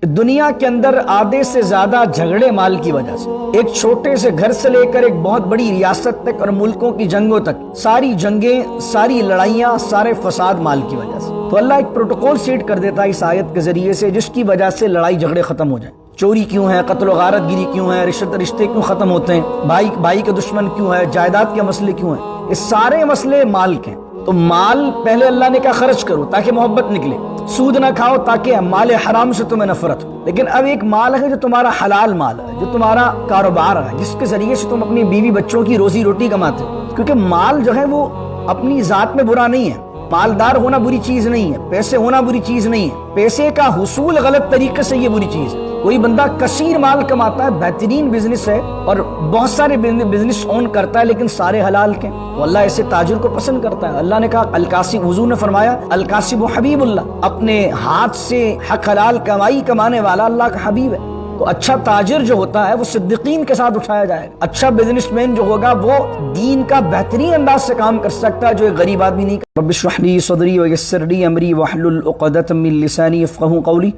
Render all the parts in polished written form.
دنیا کے اندر آدھے سے زیادہ جھگڑے مال کی وجہ سے، ایک چھوٹے سے گھر سے لے کر ایک بہت بڑی ریاست تک اور ملکوں کی جنگوں تک، ساری جنگیں، ساری لڑائیاں، سارے فساد مال کی وجہ سے۔ تو اللہ ایک پروٹوکول سیٹ کر دیتا ہے اس آیت کے ذریعے سے، جس کی وجہ سے لڑائی جھگڑے ختم ہو جائیں۔ چوری کیوں ہے، قتل و غارت گیری کیوں ہے، رشتے کیوں ختم ہوتے ہیں، بھائی کے دشمن کیوں ہے، جائیداد کے مسئلے کیوں ہیں، یہ سارے مسئلے مال کے ہیں۔ تو مال پہلے اللہ نے کہا خرچ کرو تاکہ محبت نکلے، سود نہ کھاؤ تاکہ مال حرام سے تمہیں نفرت ہو۔ لیکن اب ایک مال ہے جو تمہارا حلال مال ہے، جو تمہارا کاروبار ہے، جس کے ذریعے سے تم اپنی بیوی بچوں کی روزی روٹی کماتے ہو۔ کیونکہ مال جو ہے وہ اپنی ذات میں برا نہیں ہے، مالدار ہونا بری چیز نہیں ہے، پیسے ہونا بری چیز نہیں ہے، پیسے کا حصول غلط طریقے سے یہ بری چیز ہے۔ کوئی بندہ کثیر مال کماتا ہے، بہترین بزنس ہے اور بہت سارے بزنس اون کرتا ہے، لیکن سارے حلال کے، تو اللہ ایسے تاجر کو پسند کرتا ہے۔ اللہ نے کہا الکاسب، حضور نے فرمایا الکاسب حبیب اللہ، اپنے ہاتھ سے حق حلال کمائی کمانے والا اللہ کا حبیب ہے۔ تو اچھا تاجر جو ہوتا ہے وہ صدیقین کے ساتھ اٹھایا جائے گا۔ اچھا بزنس مین جو ہوگا وہ دین کا بہترین انداز سے کام کر سکتا ہے، جو ایک غریب آدمی نہیں کر۔ رب اشرح لی صدری ویسر لی امری واحلل عقدۃ من لسانی یفقہوا قولی۔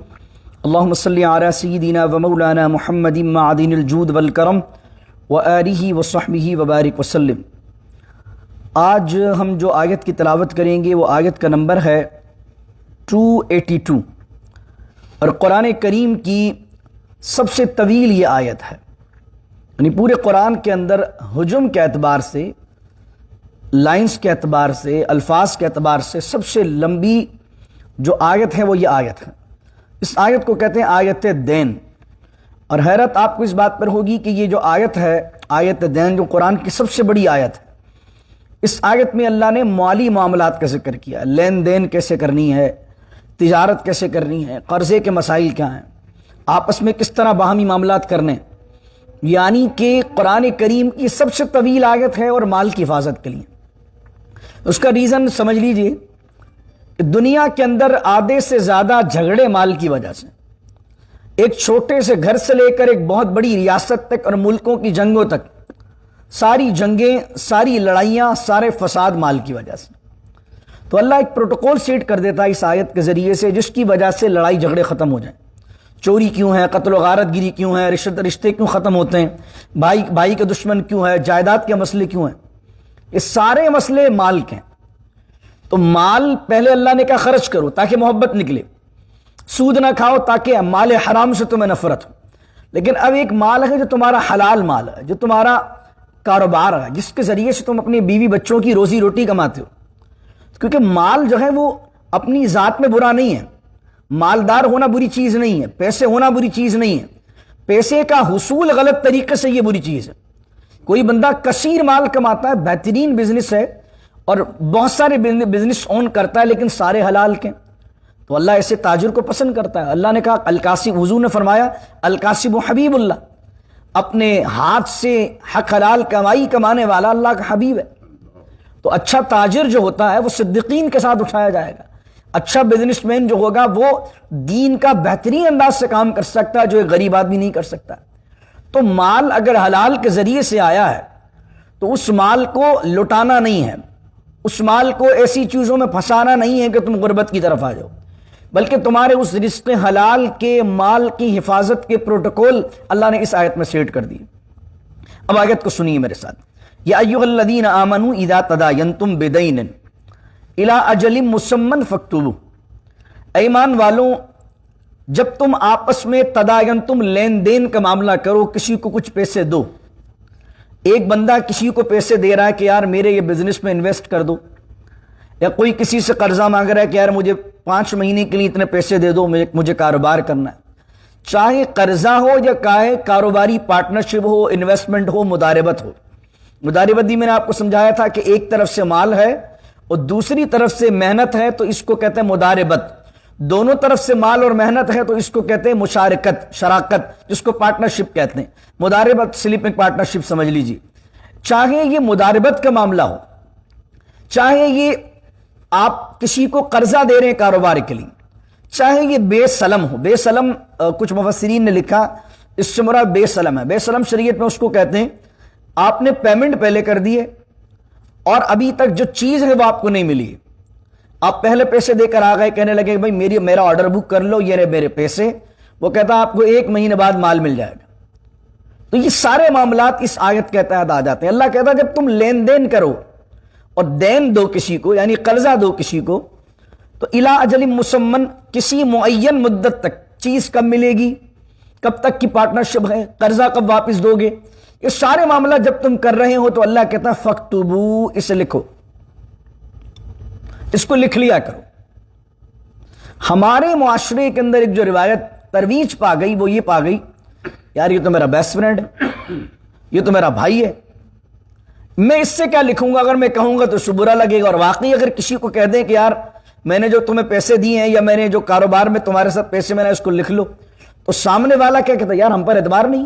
اللہم صلی علی سیدنا و مولانا محمد معدن الجود والکرم وآلہ وصحبہ وبارک وسلم۔ آج ہم جو آیت کی تلاوت کریں گے وہ آیت کا نمبر ہے 282، اور قرآن کریم کی سب سے طویل یہ آیت ہے۔ یعنی پورے قرآن کے اندر حجم کے اعتبار سے، لائنز کے اعتبار سے، الفاظ کے اعتبار سے سب سے لمبی جو آیت ہے وہ یہ آیت ہے۔ اس آیت کو کہتے ہیں آیت دین، اور حیرت آپ کو اس بات پر ہوگی کہ یہ جو آیت ہے، آیت دین، جو قرآن کی سب سے بڑی آیت ہے، اس آیت میں اللہ نے مالی معاملات کا ذکر کیا، لین دین کیسے کرنی ہے، تجارت کیسے کرنی ہے، قرضے کے مسائل کیا ہیں، آپس میں کس طرح باہمی معاملات کرنے، یعنی کہ قرآن کریم کی سب سے طویل آیت ہے اور مال کی حفاظت کے لیے۔ اس کا ریزن سمجھ لیجئے، دنیا کے اندر آدھے سے زیادہ جھگڑے مال کی وجہ سے، ایک چھوٹے سے گھر سے لے کر ایک بہت بڑی ریاست تک اور ملکوں کی جنگوں تک، ساری جنگیں، ساری لڑائیاں، سارے فساد مال کی وجہ سے۔ تو اللہ ایک پروٹوکول سیٹ کر دیتا ہے اس آیت کے ذریعے سے، جس کی وجہ سے لڑائی جھگڑے ختم ہو جائیں۔ چوری کیوں ہے، قتل و غارت گیری کیوں ہے، رشتے کیوں ختم ہوتے ہیں، بھائی کے دشمن کیوں ہے، جائیداد کے مسئلے کیوں ہیں، یہ سارے مسئلے مال کے ہیں۔ تو مال پہلے اللہ نے کہا خرچ کرو تاکہ محبت نکلے، سود نہ کھاؤ تاکہ مال حرام سے تمہیں نفرت ہو۔ لیکن اب ایک مال ہے جو تمہارا حلال مال ہے، جو تمہارا کاروبار ہے، جس کے ذریعے سے تم اپنی بیوی بچوں کی روزی روٹی کماتے ہو۔ کیونکہ مال جو ہے وہ اپنی ذات میں برا نہیں ہے، مالدار ہونا بری چیز نہیں ہے، پیسے ہونا بری چیز نہیں ہے، پیسے کا حصول غلط طریقے سے یہ بری چیز ہے۔ کوئی بندہ کثیر مال کماتا ہے، بہترین بزنس ہے اور بہت سارے بزنس اون کرتا ہے، لیکن سارے حلال کے، تو اللہ ایسے تاجر کو پسند کرتا ہے۔ اللہ نے کہا الکاسب، حضور نے فرمایا الکاسب حبیب اللہ، اپنے ہاتھ سے حق حلال کمائی کمانے والا اللہ کا حبیب ہے۔ تو اچھا تاجر جو ہوتا ہے وہ صدیقین کے ساتھ اٹھایا جائے گا۔ اچھا بزنس مین جو ہوگا وہ دین کا بہترین انداز سے کام کر سکتا ہے، جو ایک غریب آدمی نہیں کر سکتا۔ تو مال اگر حلال کے ذریعے سے آیا ہے تو اس مال کو لٹانا نہیں ہے، اس مال کو ایسی چیزوں میں پھنسانا نہیں ہے کہ تم غربت کی طرف آ جاؤ، بلکہ تمہارے اس رزق حلال کے مال کی حفاظت کے پروٹوکول اللہ نے اس آیت میں سیٹ کر دی۔ اب آیت کو سنیے میرے ساتھ۔ یا ایھا الذین آمنوا اذا تداینتم بدین الی اجل مسمى فاکتبوا، ایمان والوں جب تم آپس میں تداینتم لین دین کا معاملہ کرو، کسی کو کچھ پیسے دو، ایک بندہ کسی کو پیسے دے رہا ہے کہ یار میرے یہ بزنس میں انویسٹ کر دو، یا کوئی کسی سے قرضہ مانگ رہا ہے کہ یار مجھے 5 مہینے کے لیے اتنے پیسے دے دو، مجھے کاروبار کرنا ہے۔ چاہے قرضہ ہو یا چاہے کاروباری پارٹنرشپ ہو، انویسٹمنٹ ہو، مداربت ہو۔ مداربت بھی میں نے آپ کو سمجھایا تھا کہ ایک طرف سے مال ہے اور دوسری طرف سے محنت ہے، تو اس کو کہتے ہیں مداربت۔ دونوں طرف سے مال اور محنت ہے تو اس کو کہتے ہیں مشارکت، شراکت، جس کو پارٹنرشپ کہتے ہیں۔ مداربت سلیپنگ پارٹنرشپ سمجھ لیجیے۔ چاہے یہ مداربت کا معاملہ ہو، چاہے یہ آپ کسی کو قرضہ دے رہے ہیں کاروبار کے لیے، چاہے یہ بے سلم ہو۔ بے سلم کچھ مفسرین نے لکھا اس سے مراد بے سلم ہے۔ بے سلم شریعت میں اس کو کہتے ہیں آپ نے پیمنٹ پہلے کر دیے اور ابھی تک جو چیز ہے وہ آپ کو نہیں ملی۔ آپ پہلے پیسے دے کر آ گئے، کہنے لگے بھائی میرا آرڈر بک کر لو، یہ رہے میرے پیسے، وہ کہتا ہے آپ کو 1 مہینے بعد مال مل جائے گا. تو یہ سارے معاملات اس آیت کے تحت آ جاتے ہیں. اللہ کہتا ہے جب تم لین دین کرو اور دین دو کسی کو, یعنی قرضہ دو کسی کو, تو الی اجل مسمن, کسی معین مدت تک چیز کب ملے گی, کب تک کی پارٹنرشپ ہے, قرضہ کب واپس دو گے, یہ سارے معاملات جب تم کر رہے ہو تو اللہ کہتا ہے فَاكْتُبُوا, اسے لکھو, اس کو لکھ لیا کرو. ہمارے معاشرے کے اندر ایک جو روایت ترویج پا گئی وہ یہ پا گئی, یار یہ تو میرا بیسٹ فرینڈ ہے, یہ تو میرا بھائی ہے, میں اس سے کیا لکھوں گا, اگر میں کہوں گا تو اس کو برا لگے گا. اور واقعی اگر کسی کو کہہ دیں کہ یار میں نے جو تمہیں پیسے دیے ہیں یا میں نے جو کاروبار میں تمہارے ساتھ پیسے میں نے اس کو لکھ لو, تو سامنے والا کیا کہتا ہے, یار ہم پر اعتبار نہیں,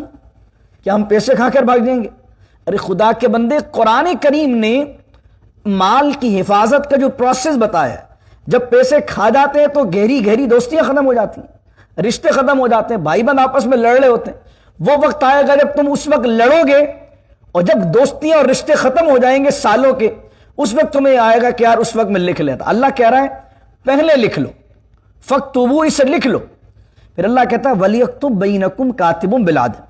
کیا ہم پیسے کھا کر بھاگ جائیں گے. ارے خدا کے بندے, قرآن کریم نے مال کی حفاظت کا جو پروسیس بتایا ہے, جب پیسے کھا جاتے ہیں تو گہری گہری دوستیاں ختم ہو جاتی ہیں, رشتے ختم ہو جاتے ہیں, بھائی بہن آپس میں لڑ رہے ہوتے ہیں. وہ وقت آئے گا جب تم اس وقت لڑو گے, اور جب دوستیاں اور رشتے ختم ہو جائیں گے سالوں کے, اس وقت تمہیں آئے گا کہ یار اس وقت میں لکھ لیتا. اللہ کہہ رہا ہے پہلے لکھ لو, فَاكْتُبُوا, اسے لکھ لو. پھر اللہ کہتا ہے وَلْيَكْتُبْ بَيْنَكُمْ كَاتِبٌ بِالْعَدْلِ,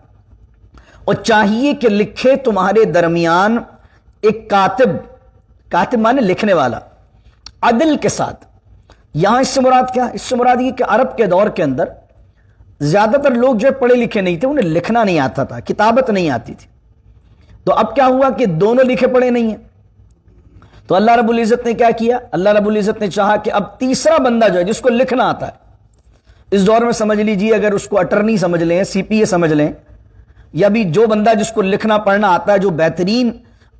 اور چاہیے کہ لکھے تمہارے درمیان ایک کاتب, کاتب مانے لکھنے والا, عدل کے ساتھ. یہاں اس سے مراد کیا, اس سے مراد یہ کہ عرب کے دور کے اندر زیادہ تر لوگ جو پڑھے لکھے نہیں تھے, انہیں لکھنا نہیں آتا تھا, کتابت نہیں آتی تھی. تو اب کیا ہوا کہ دونوں لکھے پڑھے نہیں ہیں, تو اللہ رب العزت نے کیا کیا, اللہ رب العزت نے چاہا کہ اب تیسرا بندہ جو ہے جس کو لکھنا آتا ہے, اس دور میں سمجھ لیجیے اگر اس کو اٹرنی سمجھ لیں, سی پی اے سمجھ لیں, یا بھی جو بندہ جس کو لکھنا پڑھنا آتا ہے, جو بہترین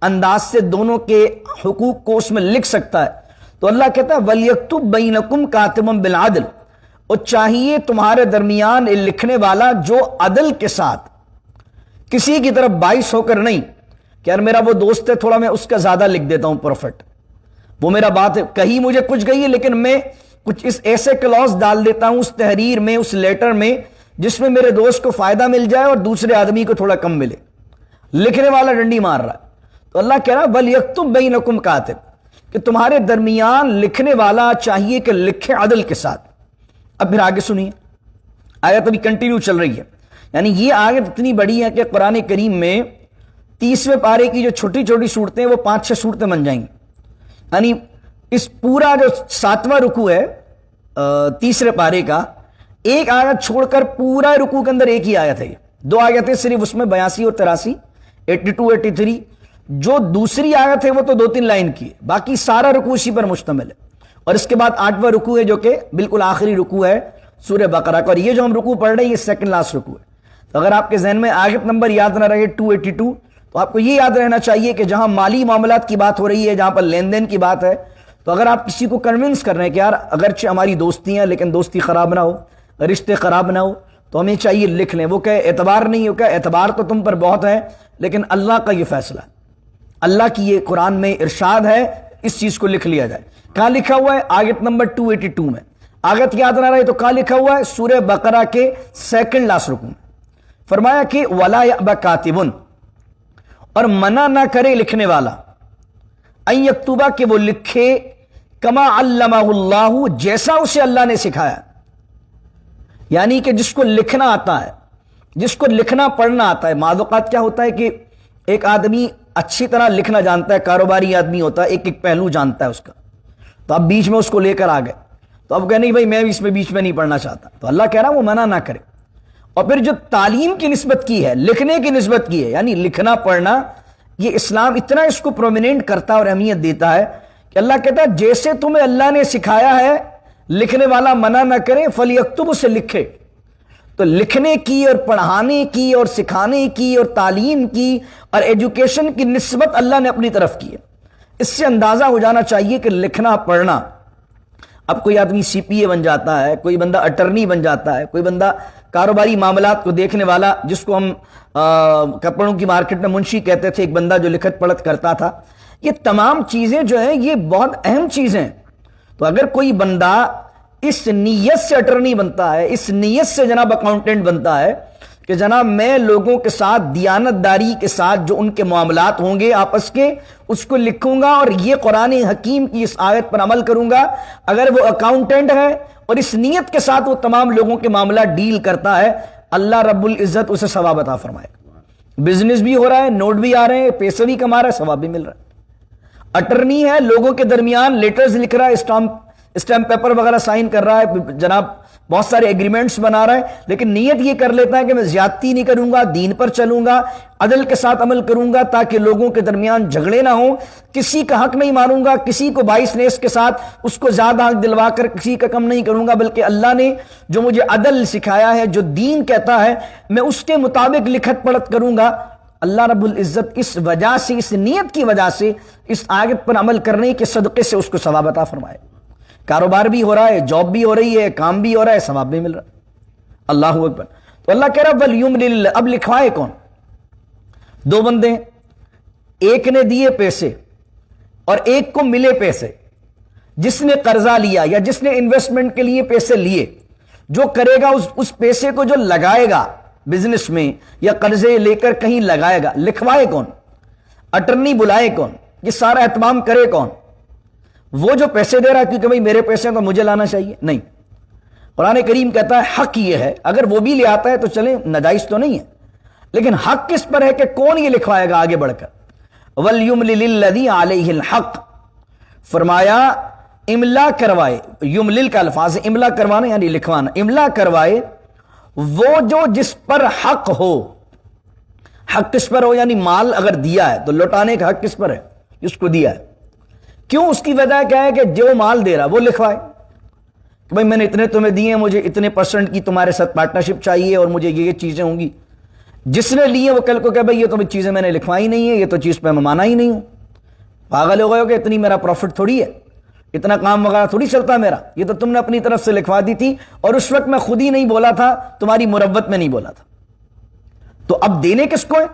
انداز سے دونوں کے حقوق کو اس میں لکھ سکتا ہے, تو اللہ کہتا ہے وَلْيَكْتُبْ بَيْنَكُمْ كَاتِبٌ بِالْعَدْلِ, اور چاہیے تمہارے درمیان لکھنے والا جو عدل کے ساتھ, کسی کی طرف باعث ہو کر نہیں کہ یار میرا وہ دوست ہے تھوڑا میں اس کا زیادہ لکھ دیتا ہوں پروفٹ, وہ میرا بات ہے کہیں مجھے کچھ گئی ہے لیکن میں کچھ اس ایسے کلوز ڈال دیتا ہوں اس تحریر میں, اس لیٹر میں, جس میں میرے دوست کو فائدہ مل جائے اور دوسرے آدمی کو تھوڑا کم ملے. لکھنے والا ڈنڈی مار رہا ہے, تو اللہ کہہ رہا ہے وَلْيَكْتُبْ بَيْنَكُمْ كَاتِبٌ, کہ تمہارے درمیان لکھنے والا چاہیے کہ لکھے عدل کے ساتھ. اب پھر آگے سنیے, آیت ابھی کنٹینیو چل رہی ہے. یعنی یہ آیت اتنی بڑی ہے کہ قرآن کریم میں 30ویں پارے کی جو چھوٹی چھوٹی صورتیں وہ 5-6 صورتیں بن جائیں گی. یعنی اس پورا جو 7واں رکوع ہے تیسرے پارے کا, ایک آیت چھوڑ کر پورا رکوع کے اندر ایک ہی آیت ہے. 2 آیتیں صرف اس میں 82 اور 83, 82 83. جو دوسری آیت ہے وہ تو 2-3 لائن کی ہے, باقی سارا رکوع اسی پر مشتمل ہے. اور اس کے بعد 8واں رکوع ہے جو کہ بالکل آخری رکوع ہے سورہ بقرہ کا, اور یہ جو ہم رکوع پڑھ رہے ہیں یہ سیکنڈ لاسٹ رکوع ہے. تو اگر آپ کے ذہن میں آیت نمبر یاد نہ رہے 282, تو آپ کو یہ یاد رہنا چاہیے کہ جہاں مالی معاملات کی بات ہو رہی ہے, جہاں پر لین دین کی بات ہے, تو اگر آپ کسی کو کنونس کر رہے ہیں کہ یار اگرچہ ہماری دوستی ہیں لیکن دوستی خراب نہ ہو, رشتے خراب نہ ہو, تو ہمیں چاہیے لکھ لیں. وہ کہ اعتبار نہیں ہو, کہ اعتبار تو تم پر بہت ہے لیکن اللہ کا یہ فیصلہ ہے, اللہ کی یہ قرآن میں ارشاد ہے, اس چیز کو لکھ لیا جائے. کہاں لکھا ہوا ہے, آیت نمبر 282 میں. آیت یاد نہ رہے تو کہاں لکھا ہوا ہے, سورہ بقرہ کے سیکنڈ لاسٹ رکوع میں. فرمایا کہ وَلَا يَأْبَ كَاتِبٌ, اور منع نہ کرے لکھنے والا, ان یکتبہ, کہ وہ لکھے, کما علمہ اللہ, جیسا اسے اللہ نے سکھایا. یعنی کہ جس کو لکھنا آتا ہے, جس کو لکھنا پڑھنا آتا ہے. بعض اوقات کیا ہوتا ہے کہ ایک آدمی اچھی طرح لکھنا جانتا ہے, کاروباری آدمی ہوتا ہے, ایک ایک پہلو جانتا ہے اس کا, تو اب بیچ میں اس کو لے کر آ گئے, تو اب کہ نہیں بھائی میں اس میں بیچ میں نہیں پڑھنا چاہتا, تو اللہ کہہ رہا وہ منع نہ کرے. اور پھر جو تعلیم کی نسبت کی ہے, لکھنے کی نسبت کی ہے, یعنی لکھنا پڑھنا, یہ اسلام اتنا اس کو پرومیننٹ کرتا اور اہمیت دیتا ہے کہ اللہ کہتا ہے جیسے تمہیں اللہ نے سکھایا ہے لکھنے والا منع نہ کرے, فَلْيَكْتُبْ, اسے لکھے. تو لکھنے کی اور پڑھانے کی اور سکھانے کی اور تعلیم کی اور ایجوکیشن کی نسبت اللہ نے اپنی طرف کی ہے. اس سے اندازہ ہو جانا چاہیے کہ لکھنا پڑھنا, اب کوئی آدمی سی پی اے بن جاتا ہے, کوئی بندہ اٹرنی بن جاتا ہے, کوئی بندہ کاروباری معاملات کو دیکھنے والا, جس کو ہم کپڑوں کی مارکیٹ میں منشی کہتے تھے, ایک بندہ جو لکھت پڑھت کرتا تھا. یہ تمام چیزیں جو ہیں یہ بہت اہم چیزیں. تو اگر کوئی بندہ اس نیت سے اٹرنی بنتا ہے, اس نیت سے جناب اکاؤنٹنٹ بنتا ہے کہ جناب میں لوگوں کے ساتھ دیانت داری کے ساتھ جو ان کے معاملات ہوں گے آپس کے, اس کو لکھوں گا اور یہ قرآن حکیم کی اس آیت پر عمل کروں گا. اگر وہ اکاؤنٹنٹ ہے اور اس نیت کے ساتھ وہ تمام لوگوں کے معاملہ ڈیل کرتا ہے، اللہ رب العزت اسے ثواب عطا فرمائے گا۔ بزنس بھی ہو رہا ہے، نوٹ بھی آ رہے ہیں، پیسے بھی کما رہا ہے، ثواب بھی مل رہا ہے۔ اٹرنی ہے، لوگوں کے درمیان لیٹرز لکھ رہا ہے، اسٹامپ پیپر وغیرہ سائن کر رہا ہے، جناب بہت سارے ایگریمنٹس بنا رہا ہے، لیکن نیت یہ کر لیتا ہے کہ میں زیادتی نہیں کروں گا، دین پر چلوں گا، عدل کے ساتھ عمل کروں گا تاکہ لوگوں کے درمیان جھگڑے نہ ہوں، کسی کا حق نہیں ماروں گا، کسی کو باعث نیس کے ساتھ اس کو زیادہ حق دلوا کر کسی کا کم نہیں کروں گا، بلکہ اللہ نے جو مجھے عدل سکھایا ہے، جو دین کہتا ہے، میں اس کے مطابق لکھت پڑھت کروں گا۔ اللہ رب العزت اس وجہ سے، اس نیت کی وجہ سے، اس آیت پر عمل کرنے کے صدقے سے اس کو ثواب عطا فرمائے۔ کاروبار بھی ہو رہا ہے، جاب بھی ہو رہی ہے، کام بھی ہو رہا ہے، ثواب بھی مل رہا ہے۔ اللہ اکبر۔ تو اللہ کہہ رہا ہے وَلْيُمْلِلْ، اب لکھوائے کون؟ دو بندے، ایک نے دیے پیسے اور ایک کو ملے پیسے۔ جس نے قرضہ لیا یا جس نے انویسٹمنٹ کے لیے پیسے لیے، جو کرے گا اس پیسے کو جو لگائے گا بزنس میں یا قرضے لے کر کہیں لگائے گا، لکھوائے کون؟ اٹرنی بلائے کون؟ یہ سارا اہتمام کرے کون؟ وہ جو پیسے دے رہا ہے، کیونکہ بھئی میرے پیسے تو مجھے لانا چاہیے؟ نہیں، قرآن کریم کہتا ہے حق یہ ہے، اگر وہ بھی لے آتا ہے تو چلیں، ناجائز تو نہیں ہے، لیکن حق کس پر ہے کہ کون یہ لکھوائے گا آگے بڑھ کر؟ وَلْيُمْلِلِ الَّذِي عَلَيْهِ الْحَقِّ، فرمایا املا کروائے، یملل کا الفاظ ہے، املا کروانا یعنی لکھوانا، املا کروائے وہ جو جس پر حق ہو۔ حق کس پر ہو؟ یعنی مال اگر دیا ہے تو لوٹانے کا حق کس پر ہے؟ جس کو دیا ہے۔ کیوں؟ اس کی وجہ کیا ہے کہ جو مال دے رہا وہ لکھوائے کہ بھئی میں نے اتنے تمہیں دیے ہیں، مجھے اتنے % کی تمہارے ساتھ پارٹنرشپ چاہیے اور مجھے یہ چیزیں ہوں گی۔ جس نے لیے وہ کل کو کہ بھئی یہ تو چیزیں میں نے لکھوائی نہیں ہے، یہ تو چیز پہ میں مانا ہی نہیں ہوں، پاگل ہو گئے ہو کہ اتنی میرا پروفٹ تھوڑی ہے، اتنا کام وغیرہ تھوڑی چلتا میرا، یہ تو تم نے اپنی طرف سے لکھوا دی تھی اور اس وقت میں خود ہی نہیں بولا تھا، تمہاری مروت میں نہیں بولا تھا۔ تو اب دینے کس کو ہے؟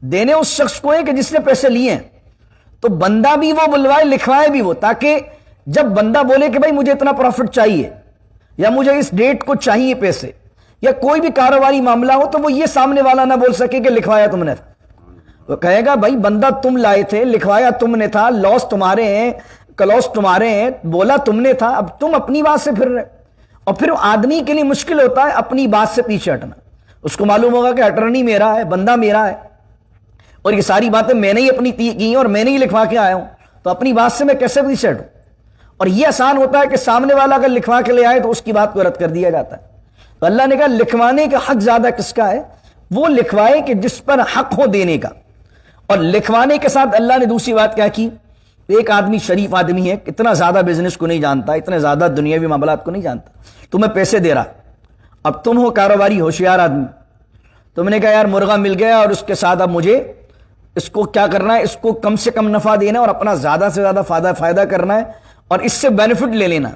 دینے اس شخص کو ہے کہ جس نے پیسے لیے ہیں، تو بندہ بھی وہ بلوائے، لکھوائے بھی وہ، تاکہ جب بندہ بولے کہ بھائی مجھے اتنا پروفٹ چاہیے یا مجھے اس ڈیٹ کو چاہیے پیسے، یا کوئی بھی کاروباری معاملہ ہو، تو وہ یہ سامنے والا نہ بول سکے کہ لکھوایا تم نے تھا۔ وہ کہے گا بھائی بندہ تم لائے تھے، لکھوایا تم نے تھا، لاس تمہارے ہیں، کلوس تمہارے ہیں، بولا تم نے تھا، اب تم اپنی بات سے پھر رہے۔ اور پھر آدمی کے لیے مشکل ہوتا ہے اپنی بات سے پیچھے ہٹنا۔ اس کو معلوم ہوگا کہ اٹرنی میرا ہے، بندہ میرا ہے، اور یہ ساری باتیں میں نے ہی اپنی کی ہیں اور میں نے ہی لکھوا کے آیا ہوں، تو اپنی بات سے میں کیسے پیچھے ہٹوں؟ اور یہ آسان ہوتا ہے کہ سامنے والا اگر لکھوا کے لے آئے تو اس کی بات کو رد کر دیا جاتا ہے۔ تو اللہ نے کہا لکھوانے کا حق زیادہ کس کا ہے؟ وہ لکھوائے کہ جس پر حق ہو دینے کا۔ اور لکھوانے کے ساتھ اللہ نے دوسری بات کیا کی؟ ایک آدمی شریف آدمی ہے، اتنا زیادہ بزنس کو نہیں جانتا، اتنے زیادہ دنیاوی معاملات کو نہیں جانتا، تمہیں پیسے دے رہا، اب تم ہو کاروباری ہوشیار آدمی، تم نے کہا یار مرغا مل گیا اور اس کے ساتھ اب مجھے اس کو کیا کرنا ہے، اس کو کم سے کم نفع دینا اور اپنا زیادہ سے زیادہ فائدہ کرنا ہے اور اس سے بینیفٹ لے لینا۔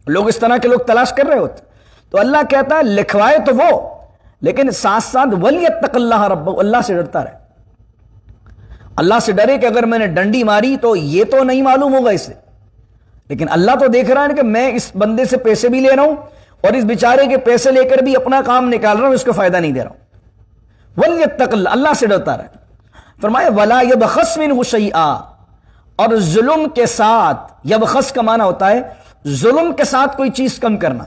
لوگ اس طرح کے لوگ تلاش کر رہے ہوتے۔ تو اللہ کہتا ہے لکھوائے تو وہ، لیکن ساتھ ساتھ وَلْيَتَّقِ اللَّهَ رَبَّهُ، اللہ سے ڈرتا رہے، اللہ سے ڈرے کہ اگر میں نے ڈنڈی ماری تو یہ تو نہیں معلوم ہوگا اسے، لیکن اللہ تو دیکھ رہا ہے کہ میں اس بندے سے پیسے بھی لے رہا ہوں اور اس بیچارے کے پیسے لے کر بھی اپنا کام نکال رہا ہوں، اس کو فائدہ نہیں دے رہا ہوں۔ وَلْيَتَّقِ اللَّهَ، اللہ سے ڈرتا رہے۔ فرمایا وَلَا يَبْخَسْ مِنْهُ شَيْئًا، اور ظلم کے ساتھ، یبخس کا معنی ہوتا ہے ظلم کے ساتھ کوئی چیز کم کرنا،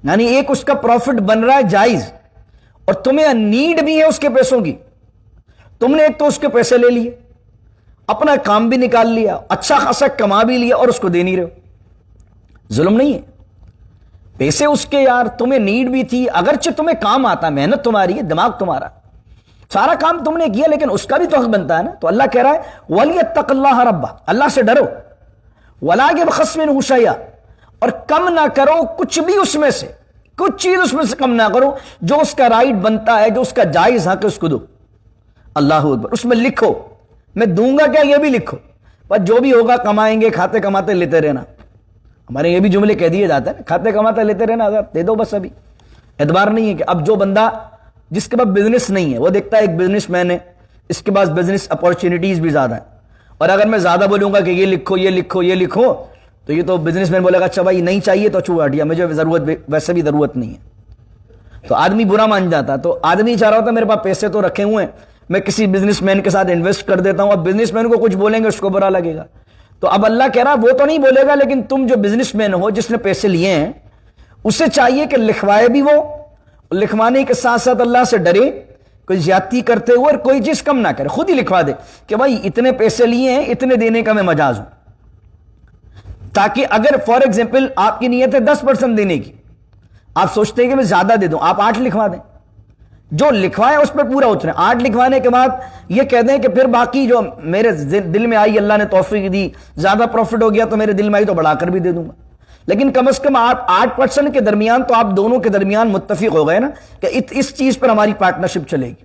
یعنی ایک اس کا پروفٹ بن رہا ہے جائز اور تمہیں نیڈ بھی ہے اس کے پیسوں کی، تم نے ایک تو اس کے پیسے لے لیے، اپنا کام بھی نکال لیا، اچھا خاصا کما بھی لیا اور اس کو دے نہیں رہے ہو، ظلم نہیں ہے؟ پیسے اس کے یار، تمہیں نیڈ بھی تھی، اگرچہ تمہیں کام آتا، محنت تمہاری ہے، دماغ تمہارا، سارا کام تم نے کیا، لیکن اس کا بھی تو حق بنتا ہے نا۔ تو اللہ کہہ رہا ہے وَلْيَتَّقِ اللَّهَ رَبَّهُ، اللہ سے ڈرو، وَلَا يَبْخَسْ مِنْهُ شَيْئًا، اور کم نہ کرو کچھ بھی اس میں سے، کچھ چیز اس میں سے کم نہ کرو، جو اس کا رائٹ بنتا ہے، جو اس کا جائز حق ہے اس کو دو۔ اللہ اکبر، اس میں لکھو، میں دوں گا کیا یہ بھی لکھو، پر جو بھی ہوگا کمائیں گے، کھاتے کماتے لیتے رہنا، ہمارے یہ بھی جملے کہہ دیے جاتے ہیں، کھاتے کماتے لیتے رہنا، دے دو بس۔ ابھی اعتبار نہیں ہے کہ اب جو بندہ جس کے پاس بزنس نہیں ہے وہ دیکھتا ہے ایک بزنس مین ہے، اس کے پاس بزنس اپورچونیٹیز بھی زیادہ ہیں، اور اگر میں زیادہ بولوں گا کہ یہ لکھو یہ لکھو یہ لکھو تو یہ تو بزنس مین بولے گا اچھا بھائی نہیں چاہیے تو چھوڑ ہٹیا، مجھے ضرورت ویسے بھی ضرورت نہیں ہے، تو آدمی برا مان جاتا۔ تو آدمی چاہ رہا ہوتا ہے میرے پاس پیسے تو رکھے ہوئے ہیں، میں کسی بزنس مین کے ساتھ انویسٹ کر دیتا ہوں، اب بزنس مین کو کچھ بولیں گے اس کو برا لگے گا، تو اب اللہ کہہ رہا وہ تو نہیں بولے گا، لیکن تم جو بزنس مین ہو جس نے پیسے لیے ہیں اسے چاہیے کہ لکھوائے بھی وہ، لکھوانے کے ساتھ ساتھ اللہ سے ڈرے کوئی زیادتی کرتے ہوئے اور کوئی چیز کم نہ کرے، خود ہی لکھوا دے کہ بھائی اتنے پیسے لیے ہیں، اتنے دینے کا میں مجاز ہوں، تاکہ اگر فار ایگزامپل آپ کی نیت ہے 10% دینے کی، آپ سوچتے ہیں کہ میں زیادہ دے دوں، آپ 8 لکھوا دیں، جو لکھوائے اس پہ پورا اترے۔ 8 لکھوانے کے بعد یہ کہہ دیں کہ پھر باقی جو میرے دل میں آئی، اللہ نے توفیق دی، زیادہ پروفٹ ہو گیا تو میرے دل میں آئی تو بڑھا کر بھی دے دوں گا، لیکن کم از کم آپ 8% کے درمیان تو آپ دونوں کے درمیان متفق ہو گئے نا کہ اس چیز پر ہماری پارٹنرشپ چلے گی۔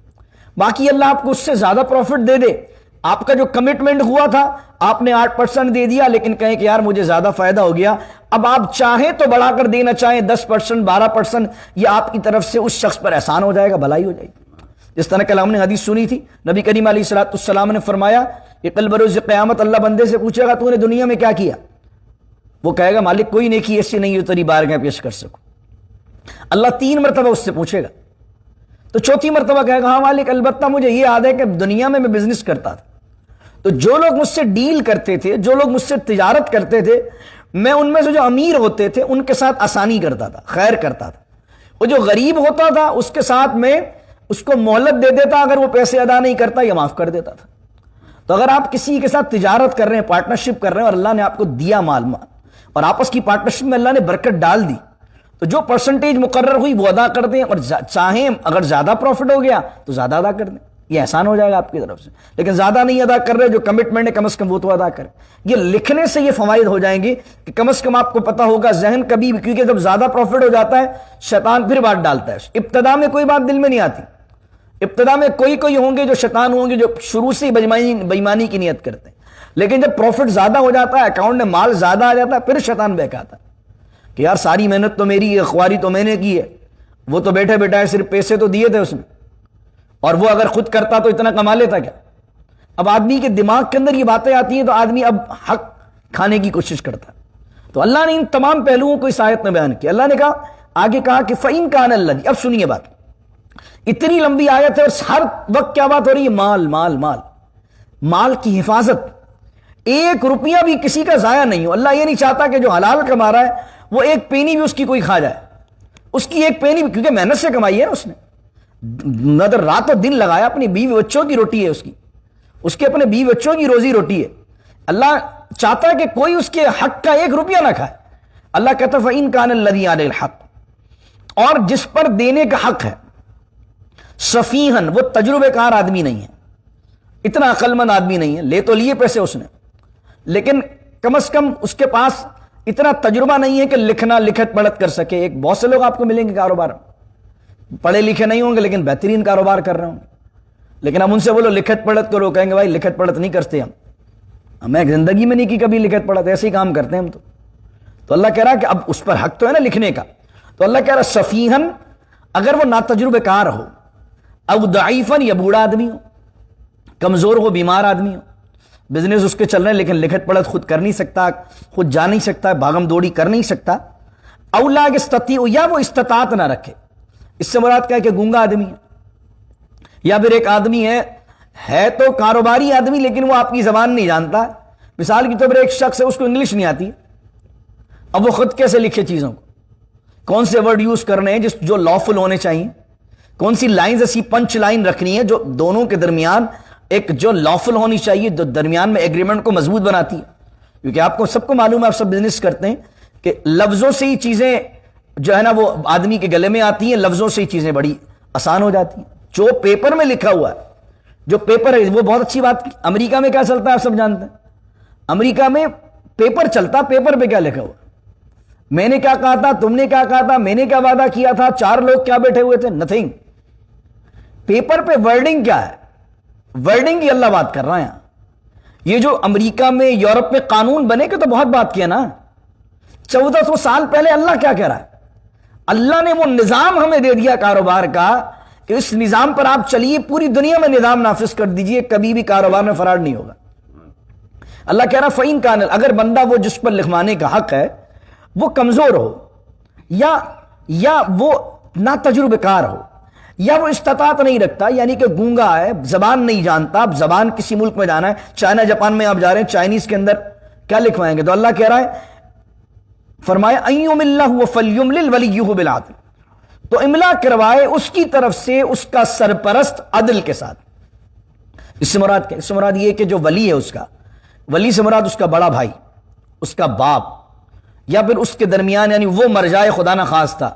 باقی اللہ آپ کو اس سے زیادہ پروفٹ دے دے، آپ کا جو کمٹمنٹ ہوا تھا آپ نے 8% دے دیا، لیکن کہیں کہ یار مجھے زیادہ فائدہ ہو گیا، اب آپ چاہیں تو بڑھا کر دینا چاہیں 10%، 12%، یہ آپ کی طرف سے اس شخص پر احسان ہو جائے گا، بھلائی ہو جائے گی۔ جس طرح کل ہم نے حدیث سنی تھی، نبی کریم علیہ الصلوۃ والسلام نے فرمایا کہ کل بروز قیامت اللہ بندے سے پوچھے گا تو نے دنیا میں کیا کیا؟ وہ کہے گا مالک کوئی نیکی ایسی نہیں جو تیری بارگاہ پیش کر سکوں۔ اللہ 3 مرتبہ اس سے پوچھے گا، تو چوتھی مرتبہ کہے گا ہاں مالک البتہ مجھے یہ یاد ہے کہ دنیا میں بزنس کرتا تھا، تو جو لوگ مجھ سے ڈیل کرتے تھے، جو لوگ مجھ سے تجارت کرتے تھے، میں ان میں سے جو امیر ہوتے تھے ان کے ساتھ آسانی کرتا تھا، خیر کرتا تھا، وہ جو غریب ہوتا تھا اس کے ساتھ میں اس کو مہلت دے دیتا، اگر وہ پیسے ادا نہیں کرتا یا معاف کر دیتا تھا۔ تو اگر آپ کسی کے ساتھ تجارت کر رہے ہیں، پارٹنرشپ کر رہے ہیں اور اللہ نے آپ کو دیا مال اور آپس کی پارٹنرشپ میں اللہ نے برکت ڈال دی، تو جو پرسنٹیج مقرر ہوئی وہ ادا کر دیں، اور چاہیں اگر زیادہ پروفٹ ہو گیا تو زیادہ ادا کر دیں، یہ احسان ہو جائے گا آپ کی طرف سے۔ لیکن زیادہ نہیں ادا کر رہے، جو کمٹمنٹ ہے کم از کم وہ تو ادا کریں۔ یہ لکھنے سے یہ فوائد ہو جائیں گے کہ کم از کم آپ کو پتا ہوگا ذہن کبھی بھی، کیونکہ جب زیادہ پروفٹ ہو جاتا ہے شیطان پھر بات ڈالتا ہے، ابتدا میں کوئی بات دل میں نہیں آتی، ابتدا میں کوئی ہوں گے جو شیطان ہوں گے جو شروع سے بےایمانی کی نیت کرتے ہیں، لیکن جب پروفٹ زیادہ ہو جاتا ہے، اکاؤنٹ میں مال زیادہ آ جاتا ہے، پھر شیطان بہکاتا ہے کہ یار ساری محنت تو میری ہے، خواری تو میں نے کی ہے، وہ تو بیٹھے بیٹھا ہے، صرف پیسے تو دیے تھے اس نے، اور وہ اگر خود کرتا تو اتنا کما لیتا کیا۔ اب آدمی کے دماغ کے اندر یہ باتیں آتی ہیں تو آدمی اب حق کھانے کی کوشش کرتا ہے۔ تو اللہ نے ان تمام پہلوؤں کو اس آیت میں بیان کیا۔ اللہ نے کہا آگے کہا کہ فَإِن كَانَ الَّذِي، اب سنیے بات، اتنی لمبی آیت ہے اور ہر وقت کیا بات ہو رہی ہے؟ مال مال مال، مال کی حفاظت، 1 روپیہ بھی کسی کا ضائع نہیں ہو۔ اللہ یہ نہیں چاہتا کہ جو حلال کما رہا ہے وہ 1 پینی بھی اس کی کوئی کھا جائے، اس کی 1 پینی بھی، کیونکہ محنت سے کمائی ہے نا، اس نے مگر رات و دن لگایا، اپنی بیوی بچوں کی روٹی ہے اس کے اپنے بیوی بچوں کی روزی روٹی ہے۔ اللہ چاہتا ہے کہ کوئی اس کے حق کا 1 روپیہ نہ کھائے۔ اللہ کہتا ہے فَإِن كَانَ الَّذِي عَلَيْهِ الْحَقُّ، اور جس پر دینے کا حق ہے، سفیہن، وہ تجربے کار آدمی نہیں ہے، اتنا عقل مند آدمی نہیں ہے، لے تو لیے پیسے اس نے، لیکن کم از کم اس کے پاس اتنا تجربہ نہیں ہے کہ لکھنا لکھت پڑھت کر سکے۔ ایک بہت سے لوگ آپ کو ملیں گے کاروبار، پڑھے لکھے نہیں ہوں گے لیکن بہترین کاروبار کر رہے ہوں گے، لیکن ہم ان سے بولو لکھت پڑھت کرو، کہیں گے بھائی لکھت پڑھت نہیں کرتے ہمیں زندگی میں نہیں کی کبھی لکھت پڑھت، ایسے ہی کام کرتے ہیں ہم تو اللہ کہہ رہا ہے کہ اب اس پر حق تو ہے نا لکھنے کا، تو اللہ کہہ رہا سفیہن، اگر وہ ناتجربہ کار ہو، او ضعیفن، یا بوڑھا آدمی ہو، کمزور ہو، بیمار آدمی ہو، بزنس اس کے چل رہے ہیں لیکن لکھت پڑھت خود کر نہیں سکتا، خود جا نہیں سکتا، بھاگم دوڑی کر نہیں سکتا، او لا یستطیع، یا وہ استطاعت نہ رکھے، اس سے مراد کیا ہے کہ گونگا آدمی ہے، یا پھر ایک آدمی ہے تو کاروباری آدمی لیکن وہ آپ کی زبان نہیں جانتا، مثال کی طور پر ایک شخص ہے اس کو انگلش نہیں آتی، اب وہ خود کیسے لکھے چیزوں کو، کون سے ورڈ یوز کرنے ہیں جو لافل ہونے چاہیے، کون سی لائنز ایسی پنچ لائن رکھنی ہے جو دونوں کے درمیان ایک جو لافل ہونی چاہیے، جو درمیان میں ایگریمنٹ کو مضبوط بناتی ہے، کیونکہ آپ کو سب کو معلوم ہے، آپ سب بزنس کرتے ہیں کہ لفظوں سے ہی چیزیں جو ہے نا وہ آدمی کے گلے میں آتی ہیں، لفظوں سے ہی چیزیں بڑی آسان ہو جاتی ہیں۔ جو پیپر میں لکھا ہوا ہے، جو پیپر ہے وہ بہت اچھی بات کی، امریکہ میں کیا چلتا ہے آپ سب جانتے ہیں، امریکہ میں پیپر چلتا، پیپر پہ کیا لکھا ہوا، میں نے کیا کہا تھا، تم نے کیا کہا تھا، میں نے کیا وعدہ کیا تھا، 4 لوگ کیا بیٹھے ہوئے تھے، نتھنگ، پیپر پہ ورڈنگ کیا ہے، ورڈنگ کی اللہ بات کر رہا ہے یہاں۔ یہ جو امریکہ میں یورپ میں قانون بنے کے تو بہت بات کیا نا، 1400 سال پہلے اللہ کیا کہہ رہا ہے، اللہ نے وہ نظام ہمیں دے دیا کاروبار کا کہ اس نظام پر آپ چلیے، پوری دنیا میں نظام نافذ کر دیجئے، کبھی بھی کاروبار میں فراڈ نہیں ہوگا۔ اللہ کہہ رہا فَإِن كَانَ، اگر بندہ وہ جس پر لکھوانے کا حق ہے وہ کمزور ہو، یا وہ ناتجربہ کار ہو، یا وہ استطاعت نہیں رکھتا، یعنی کہ گونگا ہے، زبان نہیں جانتا، اب زبان کسی ملک میں جانا ہے، چائنا جاپان میں آپ جا رہے ہیں، چائنیز کے اندر کیا لکھوائیں گے، تو اللہ کہہ رہا ہے فرمایا اَن فَلْيُمْلِلْ وَلِيُّهُ بِالْعَدْلِ، تو املا کروائے اس کی طرف سے اس کا سرپرست عدل کے ساتھ۔ اس سے مراد کیا؟ اس سے مراد یہ کہ جو ولی ہے، اس کا ولی سے مراد اس کا بڑا بھائی، اس کا باپ، یا پھر اس کے درمیان یعنی وہ مر جائے خدا نہ خواستہ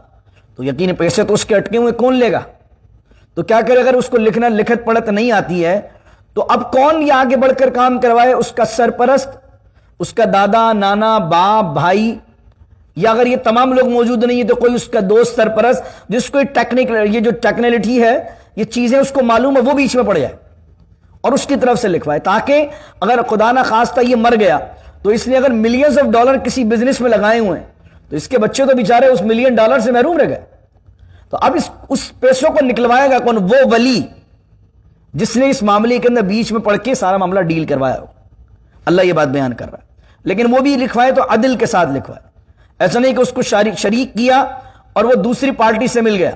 تو یقین پیسے تو اس کے اٹکے ہوئے کون لے گا؟ تو کیا کرے؟ اگر اس کو لکھنا لکھت پڑھت نہیں آتی ہے تو اب کون یہ آگے بڑھ کر کام کروائے؟ اس کا سرپرست، اس کا دادا، نانا، باپ، بھائی، یا اگر یہ تمام لوگ موجود نہیں ہے تو کوئی اس کا دوست سرپرست جس کو یہ جو ٹیکنالوجی ہے، یہ چیزیں اس کو معلوم ہے، وہ بیچ میں پڑ جائے اور اس کی طرف سے لکھوائے، تاکہ اگر خدا نہ خواستہ یہ مر گیا تو اس لیے اگر ملینز آف ڈالر کسی بزنس میں لگائے ہوئے ہیں تو اس کے بچے تو بیچارے اس ملین ڈالر سے محروم رہ گئے۔ تو اب اس پیسوں کو نکلوائے گا کون؟ وہ ولی جس نے اس معاملے کے اندر بیچ میں پڑھ کے سارا معاملہ ڈیل کروایا ہو۔ اللہ یہ بات بیان کر رہا ہے، لیکن وہ بھی لکھوائے تو عدل کے ساتھ لکھوائے۔ ایسا نہیں کہ اس کو شریک کیا اور وہ دوسری پارٹی سے مل گیا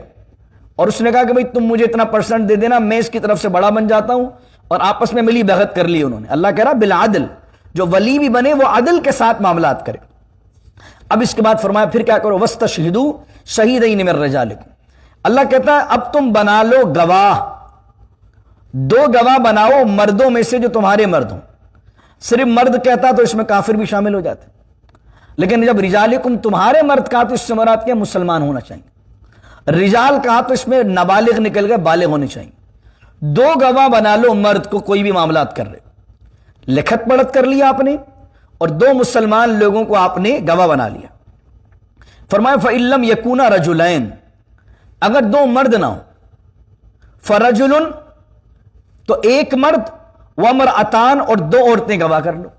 اور اس نے کہا کہ بھئی تم مجھے اتنا پرسنٹ دے دینا، میں اس کی طرف سے بڑا بن جاتا ہوں، اور آپس میں ملی بھگت کر لی انہوں نے۔ اللہ کہہ رہا بالعدل، جو ولی بھی بنے وہ عدل کے ساتھ معاملات کرے۔ اب اس کے بعد فرمایا پھر کیا کرو؟ وَاسْتَشْهِدُوا شَهِيدَيْنِ مِن رِجَالِكُمْ، اللہ کہتا ہے اب تم بنا لو گواہ، دو گواہ بناؤ مردوں میں سے جو تمہارے مرد ہوں۔ صرف مرد کہتا تو اس میں کافر بھی شامل ہو جاتے، لیکن جب رجالکم تمہارے مرد کہا تو اس سے مراد کیا؟ مسلمان ہونا چاہیے۔ رجال کہا تو اس میں نابالغ نکل گئے، بالغ ہونے چاہیے۔ دو گواہ بنا لو مرد کو کوئی بھی معاملات کر رہے، لکھت پڑھت کر لیا آپ نے اور دو مسلمان لوگوں کو آپ نے گواہ بنا لیا۔ فرمایا فَإِن لَّمْ يَكُونَا رَجُلَيْنِ، اگر دو مرد نہ ہو، فَرَجُلٌ تو ایک مرد، وَامْرَأَتَانِ اور دو عورتیں گواہ کر لو۔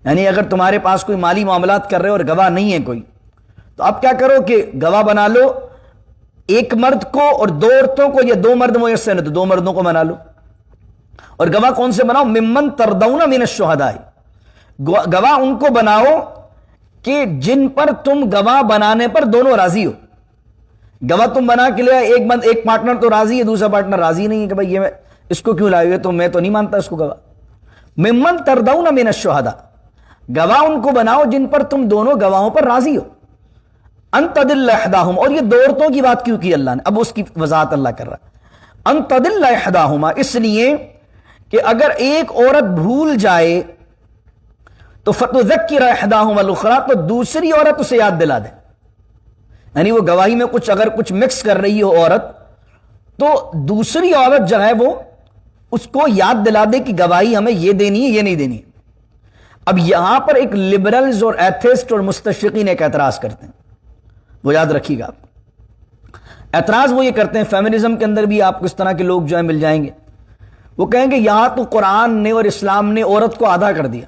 یعنی اگر تمہارے پاس کوئی مالی معاملات کر رہے اور گواہ نہیں ہے کوئی، تو اب کیا کرو کہ گواہ بنا لو ایک مرد کو اور دو عورتوں کو، یا دو مرد میسر ہے تو دو مردوں کو بنا لو۔ اور گواہ کون سے بناؤ؟ ممن ترضون من الشہداء، گواہ ان کو بناؤ کہ جن پر تم گواہ بنانے پر دونوں راضی ہو۔ گواہ تم بنا کے لیا، ایک پارٹنر تو راضی ہے، دوسرا پارٹنر راضی نہیں ہے کہ بھائی یہ اس کو کیوں لائے ہوئے، تو میں تو نہیں مانتا اس کو گواہ۔ ممن ترضون من الشہداء، گواہ ان کو بناؤ جن پر تم دونوں گواہوں پر راضی ہو۔ ان تضل احداہما، اور یہ دو عورتوں کی بات کیوں کی اللہ نے؟ اب اس کی وضاحت اللہ کر رہا ہے۔ ان تضل احداہما، اس لیے کہ اگر ایک عورت بھول جائے تو فتذکر احداہما الاخری، تو دوسری عورت اسے یاد دلا دے۔ یعنی وہ گواہی میں اگر کچھ مکس کر رہی ہو عورت، تو دوسری عورت جو ہے وہ اس کو یاد دلا دے کہ گواہی ہمیں یہ دینی ہے، یہ نہیں دینی ہے۔ اب یہاں پر ایک لبرلز اور ایتھسٹ اور مستشرقین ایک اعتراض کرتے ہیں، وہ یاد رکھیے گا آپ۔ اعتراض وہ یہ کرتے ہیں، فیمنزم کے اندر بھی آپ کو اس طرح کے لوگ جو ہیں مل جائیں گے، وہ کہیں گے یہاں تو قرآن نے اور اسلام نے عورت کو آدھا کر دیا۔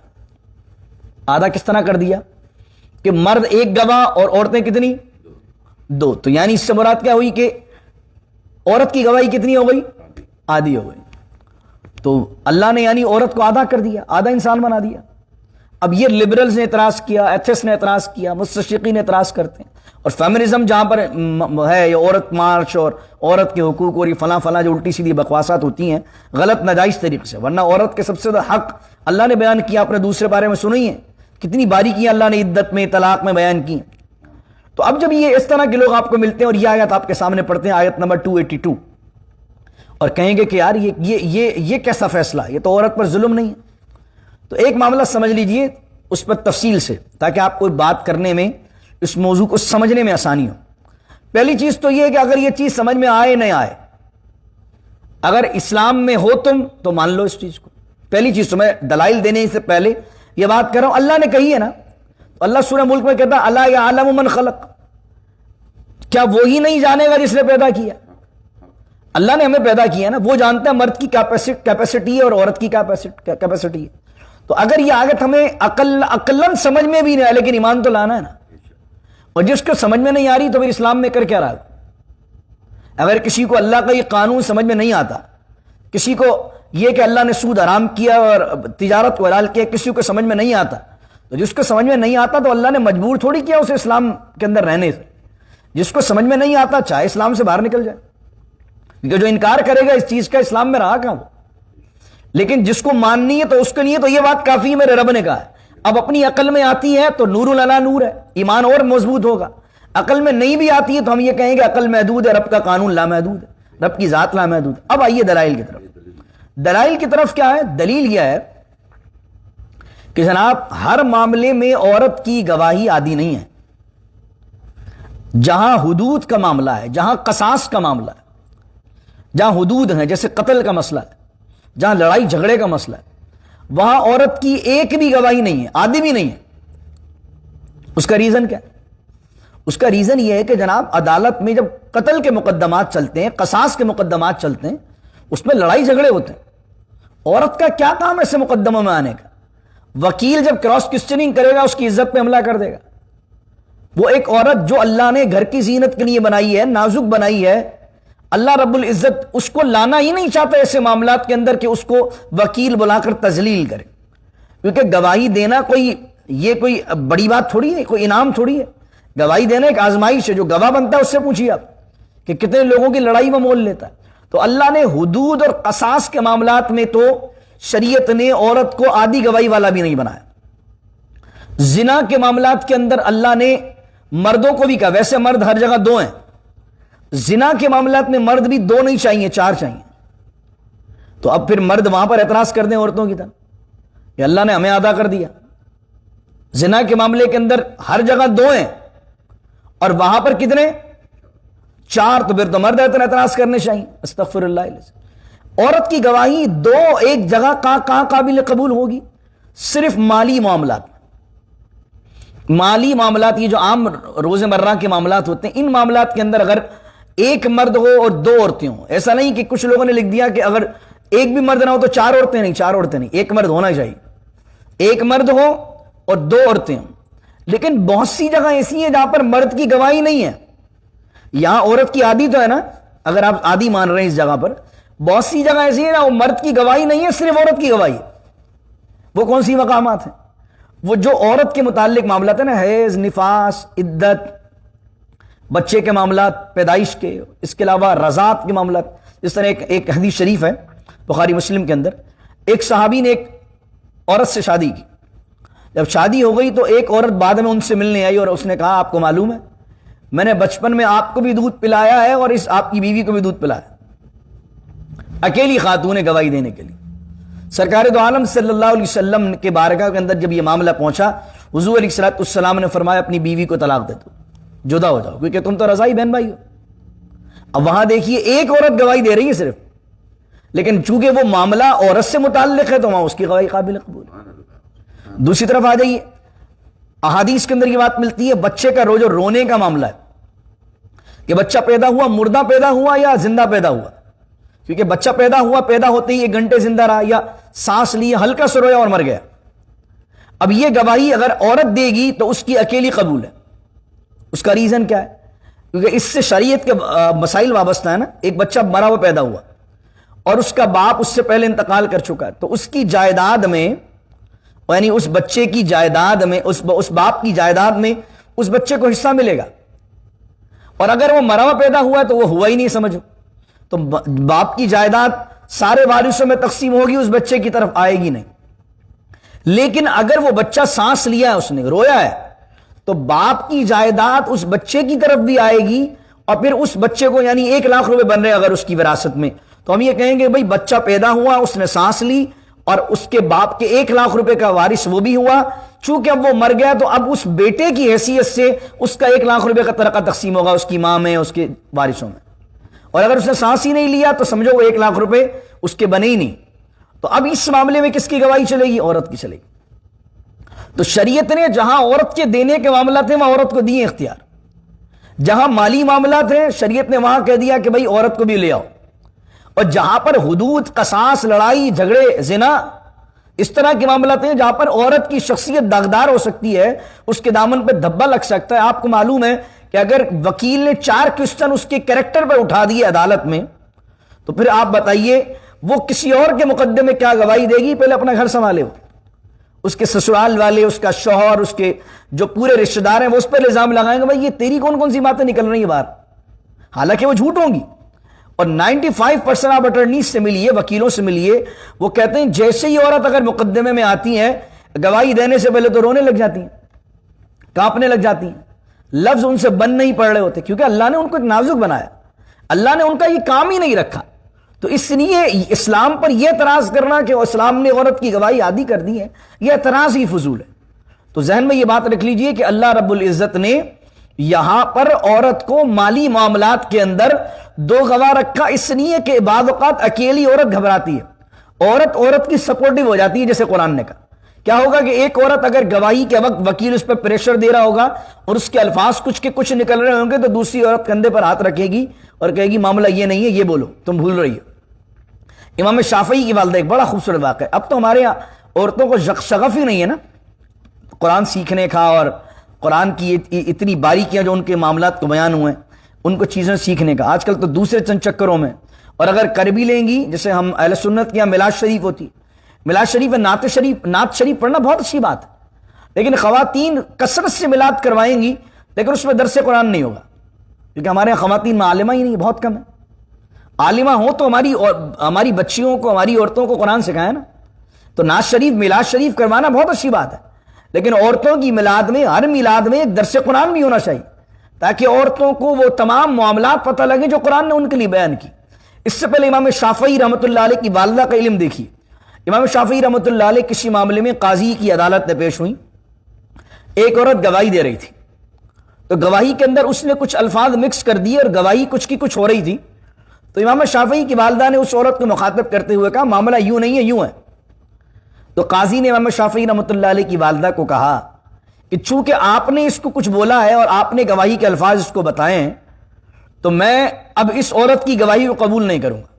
آدھا کس طرح کر دیا؟ کہ مرد ایک گواہ اور عورتیں کتنی؟ دو۔ تو یعنی اس سے مراد کیا ہوئی کہ عورت کی گواہی کتنی ہو گئی؟ آدھی ہو گئی۔ تو اللہ نے یعنی عورت کو آدھا کر دیا، آدھا انسان بنا دیا۔ اب یہ لبرلز نے اعتراض کیا، ایتھسٹ نے اعتراض کیا، مستشرقین نے اعتراض کرتے ہیں۔ اور فیمنزم جہاں پر ہے، یہ عورت مارچ اور عورت کے حقوق اور یہ فلاں فلاں جو الٹی سیدھی بکواسات ہوتی ہیں غلط ناجائز طریقے سے، ورنہ عورت کے سب سے زیادہ حق اللہ نے بیان کیا، اپنے دوسرے بارے میں سنی ہے، کتنی باریکیاں اللہ نے عدت میں، طلاق میں بیان کی۔ تو اب جب یہ اس طرح کے لوگ آپ کو ملتے ہیں اور یہ آیت آپ کے سامنے پڑھتے ہیں، آیت نمبر 282، اور کہیں گے کہ یار یہ کیسا فیصلہ، یہ تو عورت پر ظلم نہیں ہے، تو ایک معاملہ سمجھ لیجئے اس پر تفصیل سے، تاکہ آپ کو بات کرنے میں، اس موضوع کو سمجھنے میں آسانی ہو۔ پہلی چیز تو یہ ہے کہ اگر یہ چیز سمجھ میں آئے نہ آئے، اگر اسلام میں ہو تم تو مان لو اس چیز کو۔ پہلی چیز تو میں دلائل دینے سے پہلے یہ بات کر رہا ہوں، اللہ نے کہی ہے نا، اللہ سورہ ملک میں کہتا ہے الا یعلم من خلق، کیا وہی نہیں جانے گا جس نے پیدا کیا؟ اللہ نے ہمیں پیدا کیا نا، وہ جانتا ہے مرد کی کیپیسٹی ہے اور عورت کی کیپیسٹی ہے۔ تو اگر یہ آیت ہمیں عقلاً سمجھ میں بھی نہیں آئے، لیکن ایمان تو لانا ہے نا، اور جس کو سمجھ میں نہیں آ رہی تو پھر اسلام میں کر کیا رہا؟ اگر کسی کو اللہ کا یہ قانون سمجھ میں نہیں آتا، کسی کو یہ کہ اللہ نے سود حرام کیا اور تجارت کو حلال کیا کسی کو سمجھ میں نہیں آتا، تو جس کو سمجھ میں نہیں آتا تو اللہ نے مجبور تھوڑی کیا اسے اسلام کے اندر رہنے سے۔ جس کو سمجھ میں نہیں آتا چاہے اسلام سے باہر نکل جائے، کیونکہ جو انکار کرے گا اس چیز کا اسلام میں رہا کہاں وہ۔ لیکن جس کو ماننی ہے تو اس کے لیے تو یہ بات کافی ہے، میرے رب نے کہا ہے اب اپنی عقل میں آتی ہے تو نور علی نور ہے، ایمان اور مضبوط ہوگا. عقل میں نہیں بھی آتی ہے تو ہم یہ کہیں گے عقل محدود ہے، رب کا قانون لامحدود ہے، رب کی ذات لامحدود ہے. اب آئیے دلائل کی طرف. دلائل کی طرف کیا ہے؟ دلیل یہ ہے کہ جناب ہر معاملے میں عورت کی گواہی عادی نہیں ہے. جہاں حدود کا معاملہ ہے، جہاں قصاص کا معاملہ ہے، جہاں حدود ہیں جیسے قتل کا مسئلہ ہے، جہاں لڑائی جھگڑے کا مسئلہ ہے، وہاں عورت کی ایک بھی گواہی نہیں ہے، عادی بھی نہیں ہے. اس کا ریزن کیا ہے؟ اس کا ریزن یہ ہے کہ جناب عدالت میں جب قتل کے مقدمات چلتے ہیں، قصاص کے مقدمات چلتے ہیں، اس میں لڑائی جھگڑے ہوتے ہیں. عورت کا کیا کام ایسے مقدموں میں آنے کا؟ وکیل جب کراس کوسچننگ کرے گا اس کی عزت پہ حملہ کر دے گا. وہ ایک عورت جو اللہ نے گھر کی زینت کے لیے بنائی ہے، نازک بنائی ہے، اللہ رب العزت اس کو لانا ہی نہیں چاہتا ایسے معاملات کے اندر کہ اس کو وکیل بلا کر تذلیل کرے. کیونکہ گواہی دینا یہ کوئی بڑی بات تھوڑی ہے، کوئی انعام تھوڑی ہے. گواہی دینا ایک آزمائش ہے. جو گواہ بنتا ہے اس سے پوچھیے آپ کہ کتنے لوگوں کی لڑائی میں مول لیتا ہے. تو اللہ نے حدود اور قصاص کے معاملات میں تو شریعت نے عورت کو عادی گواہی والا بھی نہیں بنایا. زنا کے معاملات کے اندر اللہ نے مردوں کو بھی کہا، ویسے مرد ہر جگہ 2 ہیں، زنا کے معاملات میں مرد بھی 2 نہیں چاہیے، 4 چاہیے. تو اب پھر مرد وہاں پر اعتراض کر دیں عورتوں کی طرح کہ اللہ نے ہمیں ادا کر دیا. زنا کے معاملے کے اندر ہر جگہ 2 ہیں اور وہاں پر کتنے؟ 4. تو پھر تو مرد اعتراض کرنے چاہیے. استغفر اللہ. عورت کی گواہی 2 ایک جگہ کہاں قابل قبول ہوگی؟ صرف مالی معاملات. مالی معاملات، یہ جو عام روزمرہ کے معاملات ہوتے ہیں، ان معاملات کے اندر اگر ایک مرد ہو اور 2 عورتیں ہوں، ایسا نہیں کہ کچھ لوگوں نے لکھ دیا کہ اگر ایک بھی مرد نہ ہو تو 4 عورتیں نہیں. 4 عورتیں نہیں، ایک مرد ہونا چاہیے. ایک مرد ہو اور 2 عورتیں ہوں. لیکن بہت سی جگہ ایسی ہیں جہاں پر مرد کی گواہی نہیں ہے. یہاں عورت کی عادی تو ہے نا، اگر آپ عادی مان رہے ہیں اس جگہ پر. بہت سی جگہ ایسی ہیں جہاں مرد کی گواہی نہیں ہے، صرف عورت کی گواہی. وہ کون سی مقامات ہیں؟ وہ جو عورت کے متعلق معاملات ہیں نا، حیض، نفاس، عدت، بچے کے معاملات، پیدائش کے، اس کے علاوہ رضاعت کے معاملات. جس طرح ایک حدیث شریف ہے بخاری مسلم کے اندر، ایک صحابی نے ایک عورت سے شادی کی. جب شادی ہو گئی تو ایک عورت بعد میں ان سے ملنے آئی اور اس نے کہا آپ کو معلوم ہے میں نے بچپن میں آپ کو بھی دودھ پلایا ہے اور آپ کی بیوی کو بھی دودھ پلایا. اکیلی خاتون گواہی دینے کے لیے. سرکار دو عالم صلی اللہ علیہ وسلم کے بارگاہ کے اندر جب یہ معاملہ پہنچا، حضور علیہ السلام نے فرمایا اپنی بیوی کو طلاق دے دو، جدا ہو جاؤ، کیونکہ تم تو رضائی بہن بھائی ہو. اب وہاں دیکھیے ایک عورت گواہی دے رہی ہے صرف، لیکن چونکہ وہ معاملہ عورت سے متعلق ہے تو وہاں اس کی گواہی قابل قبول ہے. دوسری طرف آ جائیے، احادیث کے اندر یہ بات ملتی ہے بچے کا جو رونے کا معاملہ ہے کہ بچہ پیدا ہوا، مردہ پیدا ہوا یا زندہ پیدا ہوا. کیونکہ بچہ پیدا ہوا، پیدا ہوتے ہی 1 گھنٹے زندہ رہا یا سانس لی، ہلکا سا رویا اور مر گیا. اب یہ گواہی اگر عورت دے گی تو اس کی اکیلی قبول ہے. اس کا ریزن کیا ہے؟ کیونکہ اس سے شریعت کے مسائل وابستہ ہے نا. ایک بچہ مرا ہوا پیدا ہوا اور اس کا باپ اس سے پہلے انتقال کر چکا ہے، تو اس کی جائیداد میں، یعنی اس بچے کی جائیداد میں، اس باپ کی جائیداد میں اس بچے کو حصہ ملے گا. اور اگر وہ مرا ہوا پیدا ہوا ہے تو وہ ہوا ہی نہیں، سمجھو. تو باپ کی جائیداد سارے وارثوں میں تقسیم ہوگی، اس بچے کی طرف آئے گی نہیں. لیکن اگر وہ بچہ سانس لیا ہے، اس نے رویا ہے، تو باپ کی جائیداد اس بچے کی طرف بھی آئے گی. اور پھر اس بچے کو یعنی 1 لاکھ روپے بن رہے اگر اس کی وراثت میں، تو ہم یہ کہیں گے بھائی بچہ پیدا ہوا، اس نے سانس لی اور اس کے باپ کے 1 لاکھ روپے کا وارث وہ بھی ہوا. چونکہ اب وہ مر گیا تو اب اس بیٹے کی حیثیت سے اس کا 1 لاکھ روپے کا ترکہ تقسیم ہوگا اس کی ماں میں، اس کے وارثوں میں. اور اگر اس نے سانس ہی نہیں لیا تو سمجھو وہ 1 لاکھ روپے اس کے بنے ہی نہیں. تو اب اس معاملے میں کس کی گواہی چلے گی؟ عورت کی چلے گی. تو شریعت نے جہاں عورت کے دینے کے معاملات ہیں وہاں عورت کو دیے اختیار. جہاں مالی معاملات ہیں شریعت نے وہاں کہہ دیا کہ بھائی عورت کو بھی لے آؤ. اور جہاں پر حدود، قصاص، لڑائی جھگڑے، زنا، اس طرح کے معاملات ہیں جہاں پر عورت کی شخصیت داغدار ہو سکتی ہے، اس کے دامن پہ دھبا لگ سکتا ہے. آپ کو معلوم ہے کہ اگر وکیل نے 4 کوسچن اس کے کریکٹر پر اٹھا دیے عدالت میں، تو پھر آپ بتائیے وہ کسی اور کے مقدمے میں کیا گواہی دے گی؟ پہلے اپنا گھر سنبھالے. ہو اس کے سسرال والے، اس کا شوہر، اس کے جو پورے رشتہ دار ہیں وہ اس پر الزام لگائیں گے بھائی یہ تیری کون سی باتیں نکل رہی ہیں باہر، حالانکہ وہ جھوٹ ہوں گی. اور 95% آپ اٹرنیز سے ملیے، وکیلوں سے ملیے، وہ کہتے ہیں جیسے ہی عورت اگر مقدمے میں آتی ہے گواہی دینے سے پہلے تو رونے لگ جاتی ہیں، کانپنے لگ جاتی ہیں، لفظ ان سے بن نہیں پڑ رہے ہوتے، کیونکہ اللہ نے ان کو ایک نازک بنایا، اللہ نے ان کا یہ کام ہی نہیں رکھا۔ تو اس لیے اسلام پر یہ اعتراض کرنا کہ اسلام نے عورت کی گواہی عادی کر دی ہے، یہ اعتراض ہی فضول ہے۔ تو ذہن میں یہ بات رکھ لیجئے کہ اللہ رب العزت نے یہاں پر عورت کو مالی معاملات کے اندر دو گواہ رکھا، اس لیے کہ بعض اوقات اکیلی عورت گھبراتی ہے، عورت کی سپورٹو ہو جاتی ہے، جیسے قرآن نے کہا کیا ہوگا کہ ایک عورت اگر گواہی کے وقت وکیل اس پر پریشر دے رہا ہوگا اور اس کے الفاظ کچھ کے کچھ نکل رہے ہوں گے تو دوسری عورت کندھے پر ہاتھ رکھے گی اور کہے گی معاملہ یہ نہیں ہے، یہ بولو، تم بھول رہی ہو۔ امام شافعی کی والدہ ایک بڑا خوبصورت واقعہ ہے، اب تو ہمارے یہاں عورتوں کو شغف ہی نہیں ہے نا قرآن سیکھنے کا اور قرآن کی اتنی باریکیاں جو ان کے معاملات کو بیان ہوئے ہیں ان کو چیزیں سیکھنے کا، آج کل تو دوسرے چند چکروں میں، اور اگر کر بھی لیں گی جیسے ہم اہل سنت کے یہاں میلاد شریف ہوتی، میلاد شریف میں نعت شریف پڑھنا بہت اچھی بات ہے، لیکن خواتین کثرت سے میلاد کروائیں گی لیکن اس میں درس قرآن نہیں ہوگا، کیونکہ ہمارے یہاں خواتین میں عالمہ ہی نہیں، بہت کم ہے، عالمہ ہوں تو ہماری بچیوں کو، ہماری عورتوں کو قرآن سکھائیں نا۔ تو نعت شریف میلاد شریف کروانا بہت اچھی بات ہے، لیکن عورتوں کی میلاد میں، ہر میلاد میں ایک درس قرآن بھی ہونا چاہیے تاکہ عورتوں کو وہ تمام معاملات پتہ لگیں جو قرآن نے ان کے لیے بیان کی۔ اس سے پہلے امام شافعی رحمۃ اللہ علیہ کی والدہ کا علم دیکھیے، امام شافعی رحمۃ اللہ علیہ کسی معاملے میں قاضی کی عدالت میں پیش ہوئی، ایک عورت گواہی دے رہی تھی، تو گواہی کے اندر اس نے کچھ الفاظ مکس کر دیے اور گواہی کچھ کی کچھ ہو رہی تھی، تو امام شافعی کی والدہ نے اس عورت کو مخاطب کرتے ہوئے کہا معاملہ یوں نہیں ہے، یوں ہے۔ تو قاضی نے امام شافعی رحمۃ اللہ علیہ کی والدہ کو کہا کہ چونکہ آپ نے اس کو کچھ بولا ہے اور آپ نے گواہی کے الفاظ اس کو بتائے ہیں تو میں اب اس عورت کی گواہی کو قبول نہیں کروں گا۔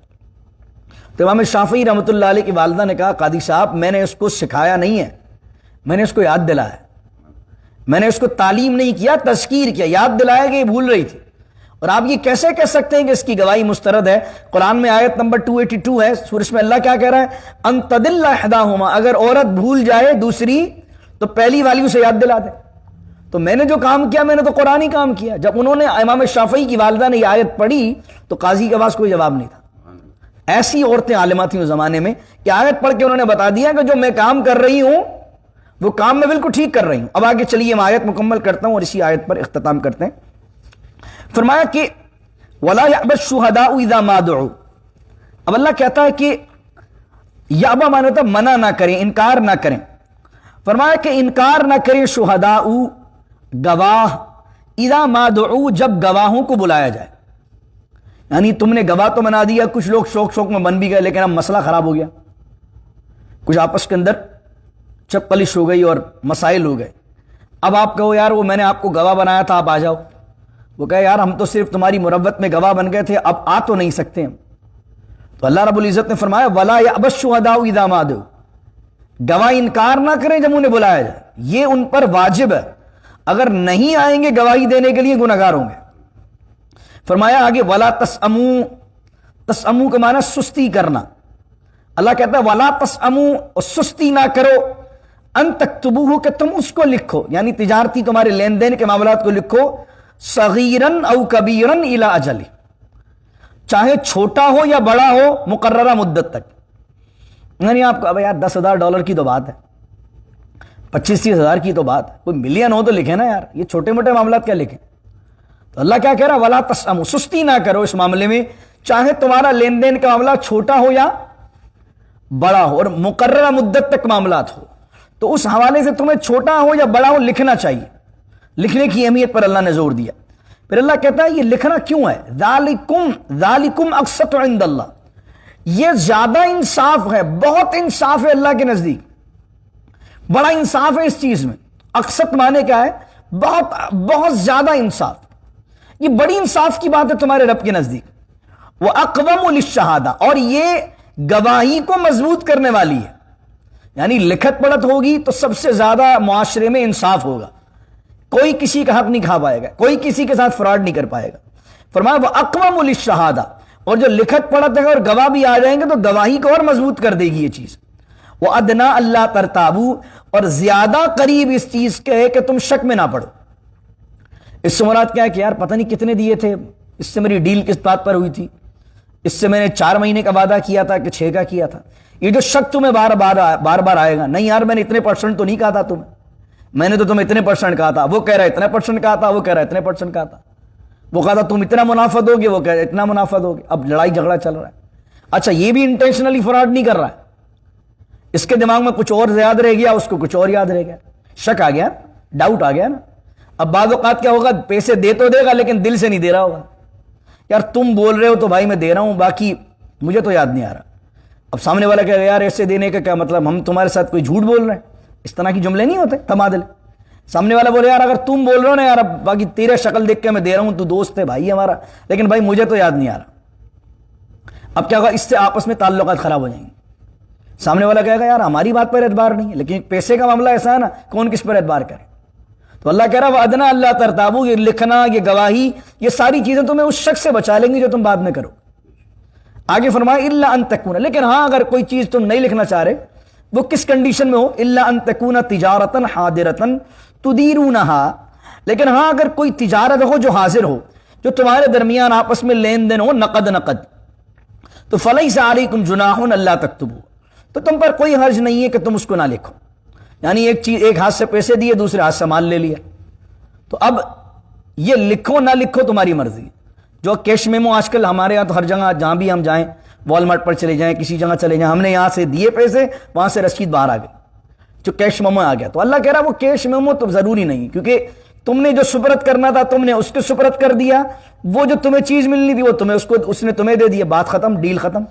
تو امام شافعی رحمۃ اللہ علیہ کی والدہ نے کہا قاضی صاحب میں نے اس کو سکھایا نہیں ہے، میں نے اس کو یاد دلایا، میں نے اس کو تعلیم نہیں کیا، تذکیر کیا، یاد دلایا کہ یہ بھول رہی تھی، اور آپ یہ کیسے کہہ سکتے ہیں کہ اس کی گواہی مسترد ہے؟ قرآن میں آیت نمبر 282 ہے سورہ میں، اللہ کیا کہہ رہا ہے؟ ان تدل احداہما، اگر عورت بھول جائے دوسری تو پہلی والی اسے یاد دلا دے۔ تو میں نے جو کام کیا میں نے تو قرآن ہی کام کیا۔ جب انہوں نے امام شافعی کی والدہ نے یہ آیت پڑھی تو قاضی کے پاس کوئی جواب نہیں تھا۔ ایسی عورتیں عالمہ تھیں اس زمانے میں کہ آیت پڑھ کے انہوں نے بتا دیا کہ جو میں کام کر رہی ہوں وہ کام میں بالکل ٹھیک کر رہی ہوں۔ اب آگے چلیے میں آیت مکمل کرتا ہوں اور اسی آیت پر اختتام کرتے ہیں۔ فرمایا کہ وَلَا يَأْبَ الشُّهَدَاءُ إِذَا مَا دُعُوا، اب اللہ کہتا ہے کہ یأبا مانا ہوتا منع نہ کریں، انکار نہ کریں۔ فرمایا کہ انکار نہ کریں شہداء، گواہ، اذا ما دعوا، جب گواہوں کو بلایا جائے، یعنی تم نے گواہ تو بنا دیا، کچھ لوگ شوق میں بن بھی گئے لیکن اب مسئلہ خراب ہو گیا، کچھ آپس کے اندر چپلش ہو گئی اور مسائل ہو گئے، اب آپ کہو یار وہ میں نے آپ کو گواہ بنایا تھا آپ آ جاؤ، وہ کہے یار ہم تو صرف تمہاری مروت میں گواہ بن گئے تھے اب آ تو نہیں سکتے ہم۔ تو اللہ رب العزت نے فرمایا وَلَا يَأْبَ الشُّهَدَاءُ إِذَا مَا دُعُوا، گواہ انکار نہ کریں جب انہیں بلایا جائے، یہ ان پر واجب ہے، اگر نہیں آئیں گے گواہی دینے کے لیے گنہگار ہوں گے۔ فرمایا آگے وَلَا تَسْأَمُوا، تسأمو کا معنی سستی کرنا، اللہ کہتا ہے وَلَا تَسْأَمُوا، اور سستی نہ کرو، ان تکتبوہ، کہ تم اس کو لکھو، یعنی تجارتی تمہارے لین دین کے معاملات کو لکھو، صغیراً او کبیراً الی اجل، چاہے چھوٹا ہو یا بڑا ہو مقررہ مدت تک، یعنی آپ کو اب یار $10,000 کی تو بات ہے، 25-30 ہزار کی تو بات ہے، کوئی ملین ہو تو لکھیں نا یار، یہ چھوٹے موٹے معاملات کیا لکھیں؟ تو اللہ کیا کہہ رہا ہے وَلَا تَسْأَمُوا، سستی نہ کرو اس معاملے میں، چاہے تمہارا لین دین کا معاملہ چھوٹا ہو یا بڑا ہو اور مقررہ مدت تک معاملات ہو، تو اس حوالے سے تمہیں چھوٹا ہو یا بڑا ہو لکھنا چاہیے، لکھنے کی اہمیت پر اللہ نے زور دیا۔ پھر اللہ کہتا ہے یہ لکھنا کیوں ہے؟ ذالکم اقسط عند اللہ، یہ زیادہ انصاف ہے، بہت انصاف ہے اللہ کے نزدیک، بڑا انصاف ہے اس چیز میں۔ اقسط معنی کیا ہے؟ بہت بہت زیادہ انصاف، یہ بڑی انصاف کی بات ہے تمہارے رب کے نزدیک۔ وَأَقْوَمُ لِلشَّهَادَةِ، اور یہ گواہی کو مضبوط کرنے والی ہے، یعنی لکھت پڑھت ہوگی تو سب سے زیادہ معاشرے میں انصاف ہوگا، کوئی کسی کا حق نہیں کھا پائے گا، کوئی کسی کے ساتھ فراڈ نہیں کر پائے گا۔ فرمایا وَأَقْوَمُ لِلشَّهَادَةِ، اور جو لکھت پڑھت ہے اور گواہ بھی آ جائیں گے تو گواہی کو اور مضبوط کر دے گی یہ چیز۔ وَأَدْنَا أَلَّا تَرْتَابُوا، اور زیادہ قریب اس چیز کے ہے کہ تم شک میں نہ پڑو۔ اس سے مراد کیا ہے کہ یار پتہ نہیں کتنے دیے تھے، اس سے میری ڈیل کس بات پر ہوئی تھی، اس سے میں نے 4 مہینے کا وعدہ کیا تھا کہ 6 کا کیا تھا. یہ جو شک تمہیں بار بار آئے گا, نہیں یار میں نے اتنے % تو نہیں کہا تھا تمہیں, میں نے تو تمہیں اتنے % کہا تھا, وہ کہہ رہا ہے اتنے % کہا تھا, وہ کہہ رہا ہے اتنے % کہا تھا, وہ کہا تھا تم اتنا منافع دو گے, وہ کہہ رہا ہے اتنا منافع دو گے. اب لڑائی جھگڑا چل رہا ہے. اچھا یہ بھی انٹینشنلی فراڈ نہیں کر رہا ہے, اس کے دماغ میں کچھ اور یاد رہ گیا, اس کو کچھ اور یاد رہ گیا, شک آ گیا, ڈاؤٹ آ گیا نا. اب بعض اوقات کیا ہوگا, پیسے دے تو دے گا لیکن دل سے نہیں دے رہا ہوگا, یار تم بول رہے ہو تو بھائی میں دے رہا ہوں, باقی مجھے تو یاد نہیں آ رہا. اب سامنے والا کہے گا یار ایسے دینے کا کیا مطلب, ہم تمہارے ساتھ کوئی جھوٹ بول رہے ہیں, اس طرح کی جملے نہیں ہوتے تبادلے. سامنے والا بولے یار اگر تم بول رہے ہو نا یار, اب باقی تیرے شکل دیکھ کے میں دے رہا ہوں, تو دوست ہے بھائی ہمارا, لیکن بھائی مجھے تو یاد نہیں آ رہا. اب کیا ہوگا, اس سے آپس میں تعلقات خراب ہو جائیں گے. سامنے والا کہے گا یار ہماری بات پر اعتبار نہیں ہے, لیکن پیسے کا معاملہ ایسا ہے نا, کون کس پر اعتبار کرے. تو اللہ کہہ رہا ہے وَأَدْنَا أَلَّا تَرْتَابُوا, یہ لکھنا, یہ گواہی, یہ ساری چیزیں تمہیں اس شخص سے بچا لیں گی جو تم بعد میں کرو. آگے فرمایا إِلَّا أَن تَكُونَ, لیکن ہاں اگر کوئی چیز تم نہیں لکھنا چاہ رہے, وہ کس کنڈیشن میں ہو, إِلَّا أَن تَكُونَ تِجَارَةً حَاضِرَةً تُدِيرُونَهَا, لیکن ہاں اگر کوئی تجارت ہو جو حاضر ہو, جو تمہارے درمیان آپس میں لین دین ہو نقد, تو فَلَيْسَ عَلَيْكُمْ جُنَاحٌ أَلَّا تَكْتُبُوا, تو تم پر کوئی حرج نہیں ہے کہ تم اس کو نہ لکھو. یعنی ایک ہاتھ سے پیسے دیے, دوسرے ہاتھ سے مال لے لیا, تو اب یہ لکھو نہ لکھو تمہاری مرضی. جو کیش میمو آج کل ہمارے یہاں تو ہر جگہ, جہاں بھی ہم جائیں, والمارٹ پر چلے جائیں, کسی جگہ چلے جائیں, ہم نے یہاں سے دیے پیسے, وہاں سے رسید باہر آ گئی, جو کیش میمو آ گیا. تو اللہ کہہ رہا وہ کیش میمو تو ضروری نہیں, کیونکہ تم نے جو سپرد کرنا تھا تم نے اس کے سپرد کر دیا, وہ جو تمہیں چیز ملنی تھی وہ تمہیں اس نے تمہیں دے دیا, بات ختم, ڈیل ختم.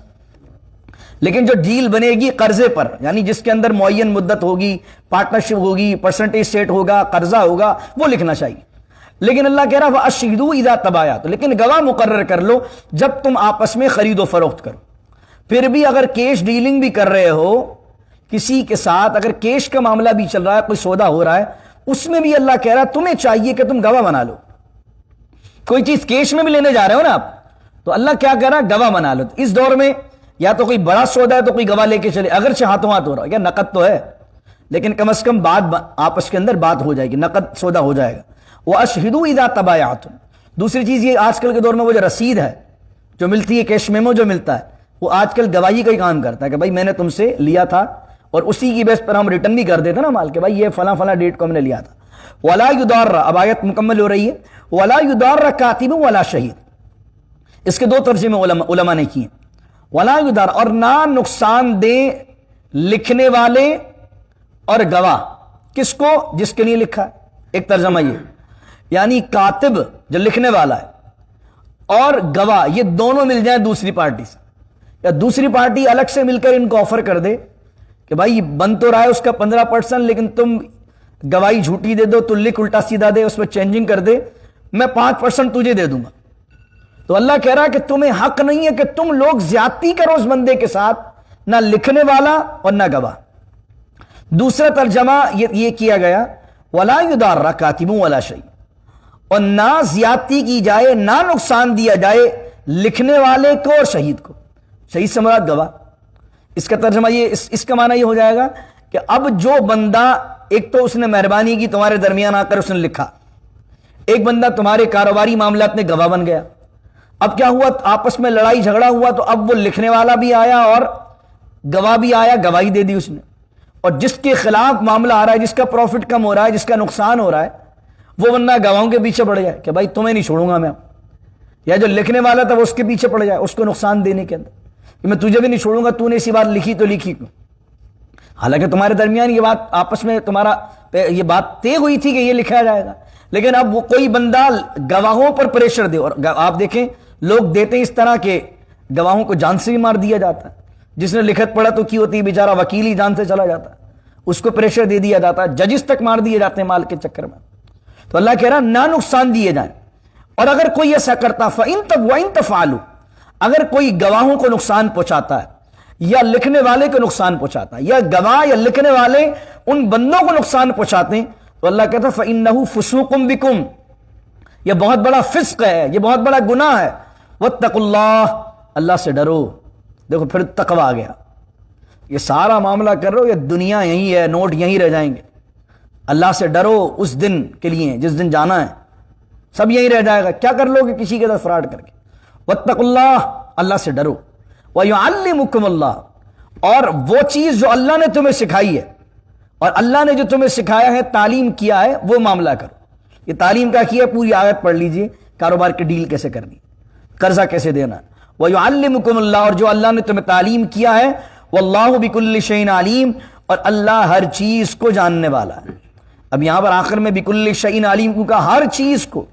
لیکن جو ڈیل بنے گی قرضے پر, یعنی جس کے اندر معین مدت ہوگی, پارٹنرشپ ہوگی, پرسنٹیج سیٹ ہوگا, قرضہ ہوگا, وہ لکھنا چاہیے. لیکن اللہ کہہ رہا وَأَشْهِدُوا إِذَا تَبَايَعْتُمْ, لیکن گواہ مقرر کر لو جب تم آپس میں خرید و فروخت کرو. پھر بھی اگر کیش ڈیلنگ بھی کر رہے ہو کسی کے ساتھ, اگر کیش کا معاملہ بھی چل رہا ہے, کوئی سودا ہو رہا ہے, اس میں بھی اللہ کہہ رہا تمہیں چاہیے کہ تم گواہ بنا لو. کوئی چیز کیش میں بھی لینے جا رہے ہو نا آپ, تو اللہ کیا کہہ رہا ہے گواہ بنا لو. اس دور میں یا تو کوئی بڑا سودا ہے تو کوئی گواہ لے کے چلے, اگرچہ ہاتھوں ہاتھ ہو رہا ہے, یا نقد تو ہے لیکن کم از کم بات آپس کے اندر بات ہو جائے گی, نقد سودا ہو جائے گا. وَأَشْهِدُوا إِذَا تَبَايَعْتُمْ, دوسری چیز یہ آج کل کے دور میں وہ جو رسید ہے جو ملتی ہے, کیش میمو جو ملتا ہے, وہ آج کل گواہی کا ہی کام کرتا ہے کہ بھائی میں نے تم سے لیا تھا, اور اسی کی بیس پر ہم ریٹرن بھی کر دیتے نا مال کے, بھائی یہ فلاں فلاں ڈیٹ کو ہم نے لیا تھا. وَلَا يُضَارَّ, اب آیت مکمل ہو رہی ہے, وَلَا يُضَارَّ كَاتِبٌ وَلَا شَهِيدٌ, اس کے 2 ترجمے علماء نے کیے. وَلَا يُضَارَّ, اور نہ نقصان دے لکھنے والے اور گواہ, کس کو, جس کے لیے لکھا ہے. ایک ترجمہ یہ, یعنی کاتب جو لکھنے والا ہے اور گواہ, یہ دونوں مل جائیں دوسری پارٹی سے, یا دوسری پارٹی الگ سے مل کر ان کو آفر کر دے کہ بھائی بن تو رہا ہے اس کا 15%, لیکن تم گواہی جھوٹی دے دو, تو لکھ الٹا سیدھا دے, اس میں چینجنگ کر دے, میں 5% تجھے دے دوں گا. تو اللہ کہہ رہا ہے کہ تمہیں حق نہیں ہے کہ تم لوگ زیادتی کرو اس بندے کے ساتھ, نہ لکھنے والا اور نہ گواہ. دوسرا ترجمہ یہ کیا گیا وَلَا يُضَارَّ كَاتِبٌ وَلَا شَهِيدٌ, اور نہ زیادتی کی جائے, نہ نقصان دیا جائے لکھنے والے کو اور شہید کو. شہید سے مراد گواہ. اس کا ترجمہ یہ, اس کا معنی یہ ہو جائے گا کہ اب جو بندہ, ایک تو اس نے مہربانی کی تمہارے درمیان آ کر اس نے لکھا, ایک بندہ تمہارے کاروباری معاملات میں گواہ بن گیا. اب کیا ہوا, آپس میں لڑائی جھگڑا ہوا, تو اب وہ لکھنے والا بھی آیا اور گواہ بھی آیا, گواہی دے دی اس نے, اور جس کے خلاف معاملہ آ رہا ہے, جس کا پروفٹ کم ہو رہا ہے, جس کا نقصان ہو رہا ہے, وہ بندہ گواہوں کے پیچھے پڑ جائے کہ بھائی تمہیں نہیں چھوڑوں گا میں, یا جو لکھنے والا تھا وہ اس کے پیچھے پڑ جائے اس کو نقصان دینے کے اندر کہ میں تجھے بھی نہیں چھوڑوں گا, تو نے اسی بات لکھی تو لکھی کیوں, حالانکہ تمہارے درمیان یہ بات آپس میں تمہارا یہ بات طے ہوئی تھی کہ یہ لکھا جائے گا. لیکن اب وہ کوئی بندہ گواہوں پر پریشر دے, اور آپ دیکھیں لوگ دیتے ہیں اس طرح کہ گواہوں کو جان سے بھی مار دیا جاتا ہے. جس نے لکھت پڑھا تو کی ہوتی, بیچارہ وکیل ہی جان سے چلا جاتا ہے, اس کو پریشر دے دیا جاتا ہے, ججز تک مار دیے جاتے ہیں مال کے چکر میں. تو اللہ کہہ رہا نہ نقصان دیے جائیں, اور اگر کوئی ایسا کرتا وَإِن تَفْعَلُوا, اگر کوئی گواہوں کو نقصان پہنچاتا ہے یا لکھنے والے کو نقصان پہنچاتا ہے, یا گواہ یا لکھنے والے ان بندوں کو نقصان پہنچاتے ہیں, تو اللہ کہتا ہے فَإِنَّهُ فُسُوقٌ بِكُمْ, یہ بہت بڑا فسق ہے, یہ بہت بڑا گناہ ہے. وَاتَّقُوا اللَّهَ, اللہ سے ڈرو. دیکھو پھر تقویٰ آ گیا. یہ سارا معاملہ کر رہے ہو, یہ دنیا یہی ہے, نوٹ یہیں رہ جائیں گے. اللہ سے ڈرو اس دن کے لیے جس دن جانا ہے, سب یہیں رہ جائے گا. کیا کر لو گے کسی کے ساتھ فراڈ کر کے. وَاتَّقُوا اللَّهَ, اللہ سے ڈرو. وَيُعَلِّمُكُمُ اللَّهُ، اور وہ چیز جو اللہ نے تمہیں سکھائی ہے اور اللہ نے جو تمہیں سکھایا ہے، تعلیم کیا ہے، وہ معاملہ کرو. یہ تعلیم کا کیا، پوری آیت پڑھ لیجئے. کاروبار کی ڈیل کیسے کرنی، قرضہ کیسے دینا. وَيُعَلِّمُكُمُ اللَّهُ، اور جو اللہ نے تمہیں تعلیم کیا ہے. وَاللَّهُ بِكُلِّ شَيْءٍ عَلِيمٌ، اور اللہ ہر چیز کو جاننے والا ہے. اب یہاں پر آخر میں بِكُلِّ شَيْءٍ عَلِيمٌ، کیونکہ ہر چیز کو،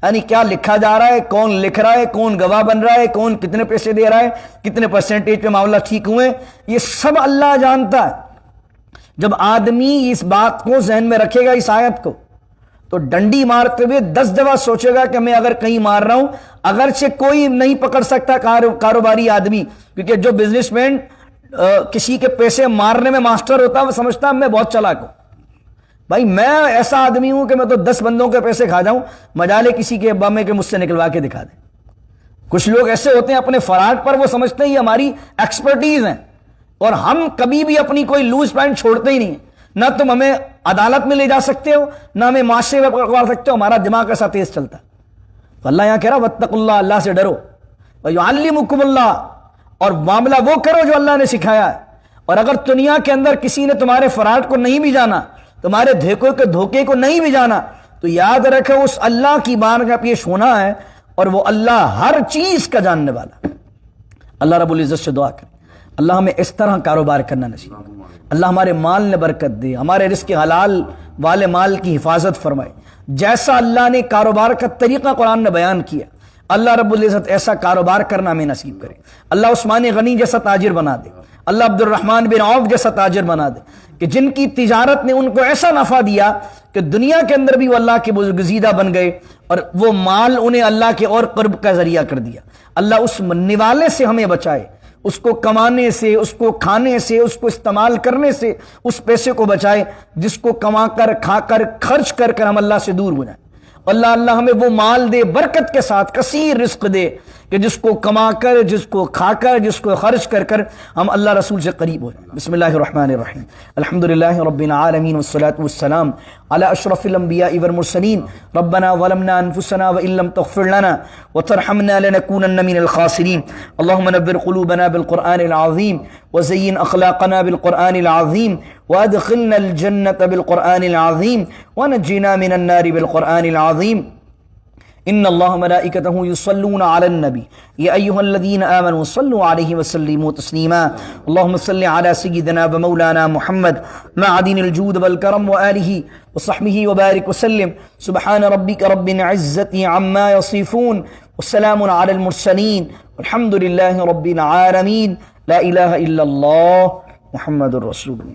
یعنی کیا لکھا جا رہا ہے، کون لکھ رہا ہے، کون گواہ بن رہا ہے، کون کتنے پیسے دے رہا ہے، کتنے پرسنٹیج پہ معاملہ ٹھیک ہوئے، یہ سب اللہ جانتا ہے. جب آدمی اس بات کو ذہن میں رکھے گا، اس آیت کو، تو ڈنڈی مارتے ہوئے 10 دفعہ سوچے گا کہ میں اگر کہیں مار رہا ہوں، اگرچہ کوئی نہیں پکڑ سکتا کاروباری آدمی، کیونکہ جو بزنس مین کسی کے پیسے مارنے میں ماسٹر ہوتا ہے، وہ سمجھتا ہے میں بہت چالاک ہوں. بھائی میں ایسا آدمی ہوں کہ میں تو 10 بندوں کے پیسے کھا جاؤں، مجالے کسی کے ابا میں کہ مجھ سے نکلوا کے دکھا دیں. کچھ لوگ ایسے ہوتے ہیں اپنے فراڈ پر وہ سمجھتے ہیں یہ ہماری ایکسپرٹیز ہیں، اور ہم کبھی بھی اپنی کوئی لوز پوائنٹ چھوڑتے ہی نہیں. نہ تم ہمیں عدالت میں لے جا سکتے ہو، نہ ہمیں معاشرے میں پکڑوا سکتے ہو، ہمارا دماغ ایسا تیز چلتا ہے. تو اللہ یہاں کہہ رہا واتقوا اللہ، اللہ سے ڈرو. وَيُعَلِّمُكُمُ اللَّهُ، اور معاملہ وہ کرو جو اللہ نے سکھایا ہے. اور اگر دنیا کے اندر کسی نے تمہارے فراڈ کو نہیں بھی جانا، تمہارے دھوکے کو نہیں بھی جانا، تو یاد رکھو اس اللہ کی بارگاہ پیش ہونا ہے، اور وہ اللہ ہر چیز کا جاننے والا. اللہ رب العزت سے دعا کریں اللہ ہمیں اس طرح کاروبار کرنا نصیب کرے. اللہ ہمارے مال میں برکت دے، ہمارے رزق حلال والے مال کی حفاظت فرمائے. جیسا اللہ نے کاروبار کا طریقہ قرآن نے بیان کیا، اللہ رب العزت ایسا کاروبار کرنا ہمیں نصیب کرے. اللہ عثمان غنی جیسا تاجر بنا دے، اللہ عبد الرحمن بن عوف جیسا تاجر بنا دے، کہ جن کی تجارت نے ان کو ایسا نفع دیا کہ دنیا کے اندر بھی وہ اللہ کے برگزیدہ بن گئے، اور وہ مال انہیں اللہ کے اور قرب کا ذریعہ کر دیا. اللہ اس نوالے سے ہمیں بچائے، اس کو کمانے سے، اس کو کھانے سے، اس کو استعمال کرنے سے، اس پیسے کو بچائے جس کو کما کر، کھا کر، خرچ کر کر ہم اللہ سے دور ہو جائیں. اللہ ہمیں وہ مال دے برکت کے ساتھ، کثیر رزق دے، کہ جس کو کما کر، جس کو کھا کر، جس کو خرچ کر کر ہم اللہ رسول سے قریب ہو جائیں. بسم اللہ الرحمن الرحیم. الحمدللہ رب العالمین والصلاة والسلام علی اشرف الانبیاء والمرسلین. ربنا ظلمنا انفسنا وان لم تغفر لنا وترحمنا لنكونن من الخاسرین. اللهم نور قلوبنا بالقرآن العظیم وزین اخلاقنا بالقرآن العظیم وادخلنا الجنة بالقرآن العظیم ونجنا من النار بالقرآن العظیم. ان اللہ ملائکتہ یصلون علی النبی یا ایہا الذین آمنوا صلوا علیہ وسلموا تسلیما. اللہم صل علی سیدنا و مولانا محمد معدن الجود والکرم وآلہ وصحبہ وبارک وسلم. سبحان ربک رب العزت عما یصفون والسلام علی المرسلین والحمد للہ رب العالمین. لا الہ الا اللہ محمد الرسول اللہ.